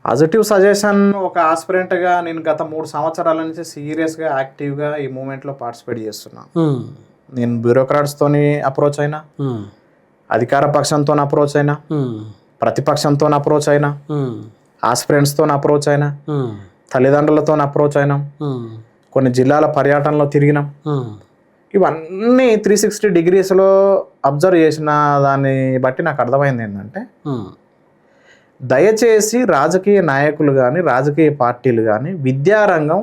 పాజిటివ్ సజెషన్, ఒక ఆస్పిరెంట్గా నేను గత 3 సంవత్సరాల నుంచి సీరియస్గా యాక్టివ్గా ఈ మూమెంట్లో పార్టిసిపేట్ చేస్తున్నాను. నేను బ్యూరోక్రాట్స్తోని అప్రోచ్ అయినా, అధికార పక్షంతో అప్రోచ్ అయినా, ప్రతిపక్షంతో అప్రోచ్ అయినా, ఆస్పిరెంట్స్తో అప్రోచ్ అయినా, తల్లిదండ్రులతో అప్రోచ్ అయినాం, కొన్ని జిల్లాల పర్యటనలో తిరిగినాం. ఇవన్నీ 360 డిగ్రీస్లో అబ్జర్వ్ చేసిన దాన్ని బట్టి నాకు అర్థమైంది ఏంటంటే, దయచేసి రాజకీయ నాయకులు కానీ రాజకీయ పార్టీలు కానీ విద్యారంగం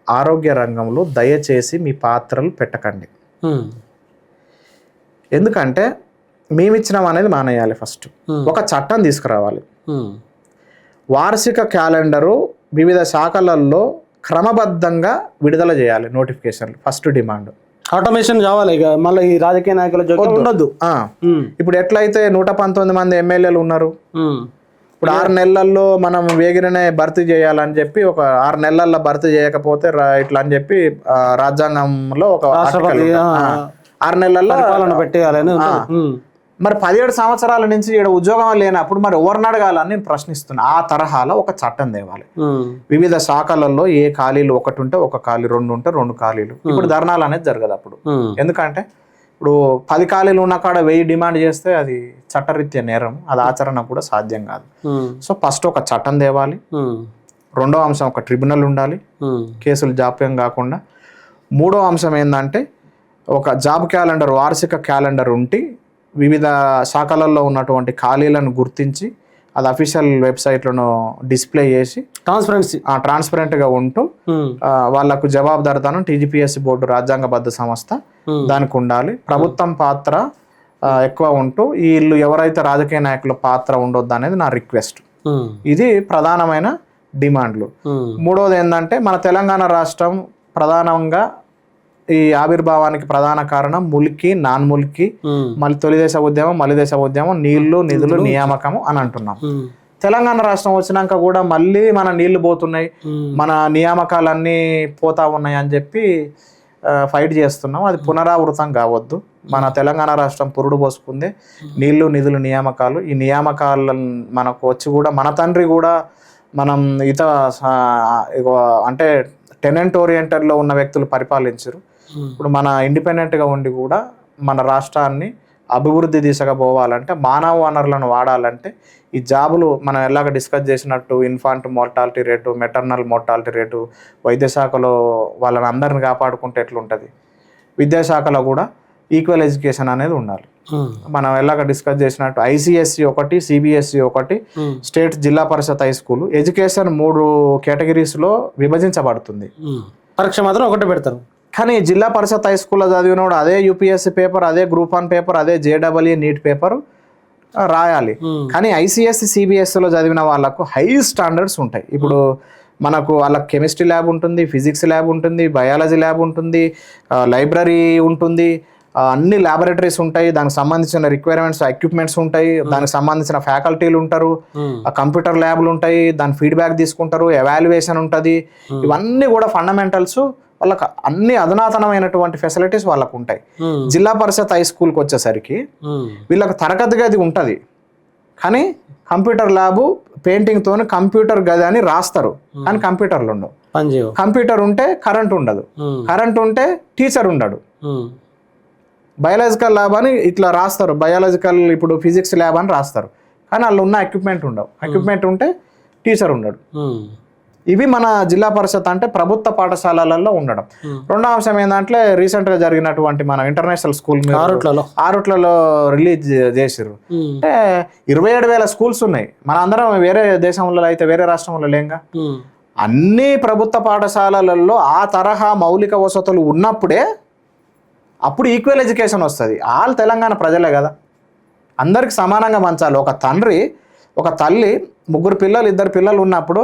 ఆరోగ్య రంగంలో దయచేసి మీ పాత్రలు పెట్టకండి. ఎందుకంటే మేమిచ్చినాం అనేది మానేయాలి. ఫస్ట్ ఒక చట్టం తీసుకురావాలి. వార్షిక క్యాలెండరు వివిధ శాఖలలో క్రమబద్ధంగా విడుదల చేయాలి నోటిఫికేషన్లు. ఫస్ట్ డిమాండ్ ఆటోమేషన్ కావాలి. ఇక మళ్ళీ ఈ రాజకీయ నాయకుల జోక్యం ఉండదు. ఇప్పుడు ఎట్లయితే 119 మంది ఎమ్మెల్యేలు ఉన్నారు, ఇప్పుడు 6 నెలల్లో మనం వేగిరనే భర్తీ చేయాలని చెప్పి ఒక 6 నెలల్లో భర్తీ చేయకపోతే ఇట్లా అని చెప్పి రాజ్యాంగంలో ఒక 6 నెలల్లో పెట్టేయాలని. మరి 17 సంవత్సరాల నుంచి ఇక్కడ ఉద్యోగం లేనప్పుడు మరి ఎవరిని అడగాలని నేను ప్రశ్నిస్తున్నా. ఆ తరహాలో ఒక చట్టం తేవాలి. వివిధ శాఖలలో ఏ ఖాళీలు 1 ఉంటే 1 ఖాళీ, 2 ఉంటే 2 ఖాళీలు. ఇప్పుడు ధర్నాలు అనేది జరగదు అప్పుడు. ఎందుకంటే ఇప్పుడు 10 ఖాళీలు ఉన్న కాడ 1000 డిమాండ్ చేస్తే అది చట్టరీత్యా నేరం, అది ఆచరణ కూడా సాధ్యం కాదు. సో ఫస్ట్ ఒక చట్టం తేవాలి, రెండో అంశం ఒక ట్రిబ్యునల్ ఉండాలి కేసులు జాప్యం కాకుండా, మూడో అంశం ఏంటంటే ఒక జాబ్ క్యాలెండర్, వార్షిక క్యాలెండర్ ఉండి వివిధ శాఖలలో ఉన్నటువంటి ఖాళీలను గుర్తించి అది అఫీషియల్ వెబ్సైట్లను డిస్ప్లే చేసి ట్రాన్స్పరెంట్గా ఉంటూ వాళ్ళకు జవాబుదారితనం టీజీపీఎస్సీ బోర్డు రాజ్యాంగబద్ధ సంస్థ దానికి ఉండాలి. ప్రభుత్వం పాత్ర ఎక్కువ ఉంటూ వీళ్ళు ఎవరైతే రాజకీయ నాయకుల పాత్ర ఉండొద్దు అనేది నా రిక్వెస్ట్. ఇది ప్రధానమైన డిమాండ్లు. మూడోది ఏంటంటే మన తెలంగాణ రాష్ట్రం ప్రధానంగా ఈ ఆవిర్భావానికి ప్రధాన కారణం ముల్కీ, నాన్ ముల్కీ, మళ్ళీ తొలిదేశ ఉద్యమం, మలిదేశ ఉద్యమం, నీళ్లు, నిధులు, నియామకము అని అంటున్నాం. తెలంగాణ రాష్ట్రం వచ్చినాక కూడా మళ్ళీ మన నీళ్లు పోతున్నాయి, మన నియామకాలన్నీ పోతా ఉన్నాయి అని చెప్పి ఫైట్ చేస్తున్నాం. అది పునరావృతం కావద్దు. మన తెలంగాణ రాష్ట్రం పురుడు పోసుకుందే నీళ్లు, నిధులు, నియామకాలు. ఈ నియామకాలను మనకు వచ్చి కూడా మన తండ్రి కూడా మనం అంటే టెనెంట్ ఓరియంటెడ్లో ఉన్న వ్యక్తులు పరిపాలించరు. ఇప్పుడు మన ఇండిపెండెంట్గా ఉండి కూడా మన రాష్ట్రాన్ని అభివృద్ధి దిశగా పోవాలంటే, మానవ వనరులను వాడాలంటే ఈ జాబులు మనం ఎలాగ డిస్కస్ చేసినట్టు infant mortality rate, maternal mortality rate, వైద్య శాఖలో వాళ్ళని అందరిని కాపాడుకుంటే ఎట్లుంటుంది, విద్యాశాఖలో కూడా ఈక్వల్ ఎడ్యుకేషన్ అనేది ఉండాలి. మనం ఎలాగ డిస్కస్ చేసినట్టు ఐసిఎస్సి ఒకటి, సిబిఎస్ఈ ఒకటి, స్టేట్ జిల్లా పరిషత్ హై స్కూల్ ఎడ్యుకేషన్ 3 కేటగిరీస్లో విభజించబడుతుంది. పరీక్ష మాత్రం ఒకటి పెడతారు. కానీ జిల్లా పరిషత్ హై స్కూల్లో చదివినోడు అదే యూపీఎస్సీ పేపర్, అదే గ్రూప్ 1 పేపర్, అదే జేడబ్ల్యూ నీట్ పేపర్ రాయాలి. కానీ ఐసిఎస్సి, సిబిఎస్ఈలో చదివిన వాళ్ళకు హై స్టాండర్డ్స్ ఉంటాయి. ఇప్పుడు మనకు వాళ్ళకి కెమిస్ట్రీ ల్యాబ్ ఉంటుంది, ఫిజిక్స్ ల్యాబ్ ఉంటుంది, బయాలజీ ల్యాబ్ ఉంటుంది, లైబ్రరీ ఉంటుంది, అన్ని ల్యాబొరేటరీస్ ఉంటాయి, దానికి సంబంధించిన రిక్వైర్మెంట్స్, ఎక్విప్మెంట్స్ ఉంటాయి, దానికి సంబంధించిన ఫ్యాకల్టీలు ఉంటారు, కంప్యూటర్ ల్యాబ్లు ఉంటాయి, దాని ఫీడ్బ్యాక్ తీసుకుంటారు, ఎవాల్యుయేషన్ ఉంటుంది. ఇవన్నీ కూడా ఫండమెంటల్స్ వాళ్ళకి అన్ని అధునాతనమైనటువంటి ఫెసిలిటీస్ వాళ్ళకు ఉంటాయి. జిల్లా పరిషత్ హై స్కూల్కి వచ్చేసరికి వీళ్ళకి తరగతి గది ఉంటుంది, కానీ కంప్యూటర్ ల్యాబు పెయింటింగ్తో కంప్యూటర్ గది అని రాస్తారు, కానీ కంప్యూటర్లు ఉండవు. కంప్యూటర్ ఉంటే కరెంట్ ఉండదు, కరెంట్ ఉంటే టీచర్ ఉండడు. బయాలజికల్ ల్యాబ్ అని ఇట్లా రాస్తారు, బయాలజికల్ ఇప్పుడు ఫిజిక్స్ ల్యాబ్ అని రాస్తారు, కానీ వాళ్ళు ఉన్న ఎక్విప్మెంట్ ఉండవు. ఎక్విప్మెంట్ ఉంటే టీచర్ ఉండడు. ఇవి మన జిల్లా పరిషత్ అంటే ప్రభుత్వ పాఠశాలలలో ఉండడం. రెండో అంశం ఏంటంటే రీసెంట్గా జరిగినటువంటి మన ఇంటర్నేషనల్ స్కూల్ ఆరుట్లలో రిలీజ్ చేసిర్రు. అంటే 27,000 స్కూల్స్ ఉన్నాయి. మన అందరం వేరే దేశంలో అయితే వేరే రాష్ట్రంలో లేంగా. అన్ని ప్రభుత్వ పాఠశాలలలో ఆ తరహా మౌలిక వసతులు ఉన్నప్పుడే అప్పుడు ఈక్వల్ ఎడ్యుకేషన్ వస్తుంది. ఆల్ తెలంగాణ ప్రజలే కదా, అందరికి సమానంగా పంచాలి. ఒక తండ్రి, ఒక తల్లి, 3 పిల్లలు, 2 పిల్లలు ఉన్నప్పుడు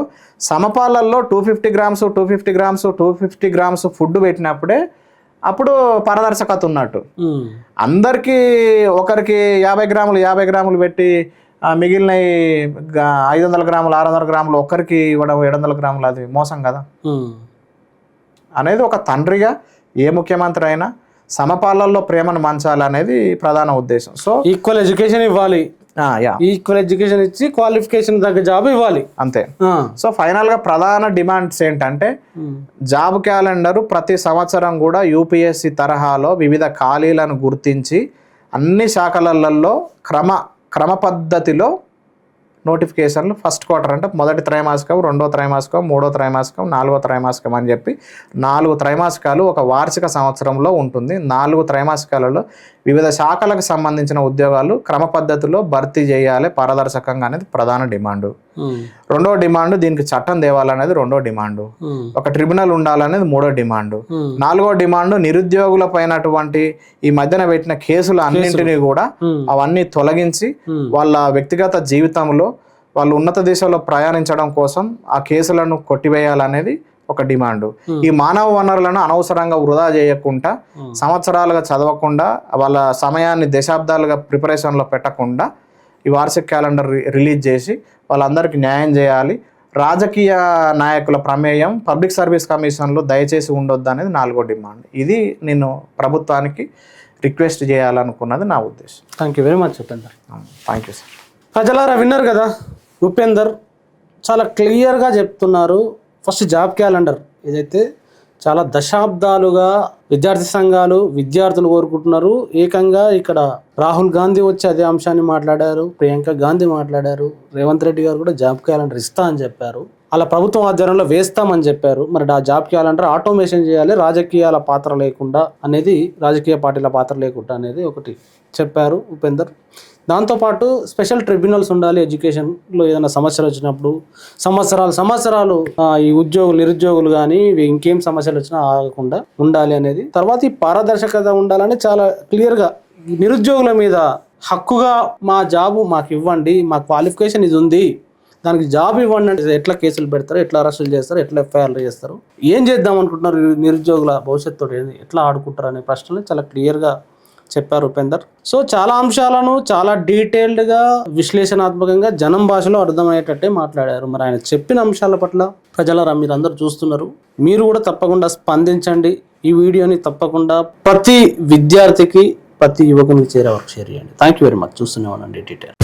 సమపాలల్లో 250 గ్రామ్స్ 250 గ్రామ్స్ 250 గ్రామ్స్ ఫుడ్ పెట్టినప్పుడే అప్పుడు పారదర్శకత ఉన్నట్టు. అందరికీ ఒకరికి 50 గ్రాములు పెట్టి మిగిలిన 500 గ్రాములు 600 గ్రాములు ఒక్కరికి ఇవ్వడం 700 గ్రాములు, అది మోసం కదా అనేది. ఒక తండ్రిగా ఏ ముఖ్యమంత్రి అయినా సమపాలల్లో ప్రేమను పంచాలనేది ప్రధాన ఉద్దేశం. సో ఈక్వల్ ఎడ్యుకేషన్ ఇవ్వాలి, ఈక్వల్ ఎడ్యుకేషన్ ఇచ్చి క్వాలిఫికేషన్ తగ్గ జాబ్ ఇవ్వాలి, అంతే. సో ఫైనల్గా ప్రధాన డిమాండ్స్ ఏంటంటే జాబ్ క్యాలెండర్ ప్రతి సంవత్సరం కూడా యూపీఎస్సీ తరహాలో వివిధ ఖాళీలను గుర్తించి అన్ని శాఖలలో క్రమ పద్ధతిలో నోటిఫికేషన్లు ఫస్ట్ క్వార్టర్ అంటే మొదటి త్రైమాసికం, రెండో త్రైమాసికం, మూడో త్రైమాసికం, 4వ త్రైమాసికం అని చెప్పి 4 త్రైమాసికాలు ఒక వార్షిక సంవత్సరంలో ఉంటుంది. 4 త్రైమాసికాలలో వివిధ శాఖలకు సంబంధించిన ఉద్యోగాలు క్రమ పద్ధతిలో భర్తీ చేయాలి పారదర్శకంగా అనేది ప్రధాన డిమాండ్. రెండో డిమాండ్ దీనికి చట్టం తేవాలనేది రెండో డిమాండ్. ఒక ట్రిబ్యునల్ ఉండాలనేది మూడో డిమాండ్. 4వ డిమాండ్ నిరుద్యోగుల పైనటువంటి ఈ మధ్యన పెట్టిన కేసులు అన్నింటినీ కూడా అవన్నీ తొలగించి వాళ్ళ వ్యక్తిగత జీవితంలో వాళ్ళు ఉన్నత దిశలో ప్రయాణించడం కోసం ఆ కేసులను కొట్టివేయాలనేది ఒక డిమాండ్. ఈ మానవ వనరులను అనవసరంగా వృధా చేయకుండా, సంవత్సరాలుగా చదవకుండా, వాళ్ళ సమయాన్ని దశాబ్దాలుగా ప్రిపరేషన్లో పెట్టకుండా ఈ వార్షిక క్యాలెండర్ రిలీజ్ చేసి వాళ్ళందరికీ న్యాయం చేయాలి. రాజకీయ నాయకుల ప్రమేయం పబ్లిక్ సర్వీస్ కమిషన్లో దయచేసి ఉండొద్దు అనేది 4వ డిమాండ్. ఇది నేను ప్రభుత్వానికి రిక్వెస్ట్ చేయాలనుకున్నది నా ఉద్దేశం. Thank you very much Upender. Thank you sir. ప్రజలారా విన్నారు కదా, ఉపేందర్ చాలా క్లియర్గా చెప్తున్నారు. ఫస్ట్ జాబ్ క్యాలెండర్ ఏదైతే చాలా దశాబ్దాలుగా విద్యార్థి సంఘాలు విద్యార్థులు కోరుకుంటున్నారు. ఏకంగా ఇక్కడ రాహుల్ గాంధీ వచ్చి అదే అంశాన్ని మాట్లాడారు, ప్రియాంక గాంధీ మాట్లాడారు, రేవంత్ రెడ్డి గారు కూడా జాబ్ క్యాలెండర్ ఇస్తా అని చెప్పారు, అలా ప్రభుత్వం ఆధ్వర్యంలో వేస్తామని చెప్పారు. మరి ఆ జాబ్ క్యాలెండర్ ఆటోమేషన్ చేయాలి, రాజకీయాల పాత్ర లేకుండా అనేది, రాజకీయ పార్టీల పాత్ర లేకుండా అనేది ఒకటి చెప్పారు ఉపేందర్. దాంతోపాటు స్పెషల్ ట్రిబ్యునల్స్ ఉండాలి, ఎడ్యుకేషన్లో ఏదైనా సమస్యలు వచ్చినప్పుడు సంవత్సరాలు ఈ నిరుద్యోగులు కానీ ఇంకేం సమస్యలు వచ్చినా ఆగకుండా ఉండాలి అనేది. తర్వాత ఈ పారదర్శకత ఉండాలని చాలా క్లియర్గా నిరుద్యోగుల మీద హక్కుగా మా జాబు మాకు ఇవ్వండి, మా క్వాలిఫికేషన్ ఇది ఉంది, దానికి జాబ్ ఇవ్వండి అంటే ఎట్లా కేసులు పెడతారు, ఎట్లా అరెస్టులు చేస్తారు, ఎట్లా ఎఫ్ఐఆర్లు చేస్తారు, ఏం చేద్దాం అనుకుంటున్నారు, నిరుద్యోగుల భవిష్యత్తు ఎట్లా ఆడుకుంటారు అనే ప్రశ్నలు చాలా క్లియర్గా చెప్పారు ఉపేందర్. సో చాలా అంశాలను చాలా డీటెయిల్డ్గా విశ్లేషణాత్మకంగా జనం భాషలో అర్థమయ్యేటట్టే మాట్లాడారు. మరి ఆయన చెప్పిన అంశాల పట్ల ప్రజలరా మీరు అందరూ చూస్తున్నారు, మీరు కూడా తప్పకుండా స్పందించండి. ఈ వీడియోని తప్పకుండా ప్రతి విద్యార్థికి ప్రతి యువకునికి చేరే వరకు షేర్ చేయండి. Thank you very much. చూస్తూనే ఉండండి డీటెయిల్.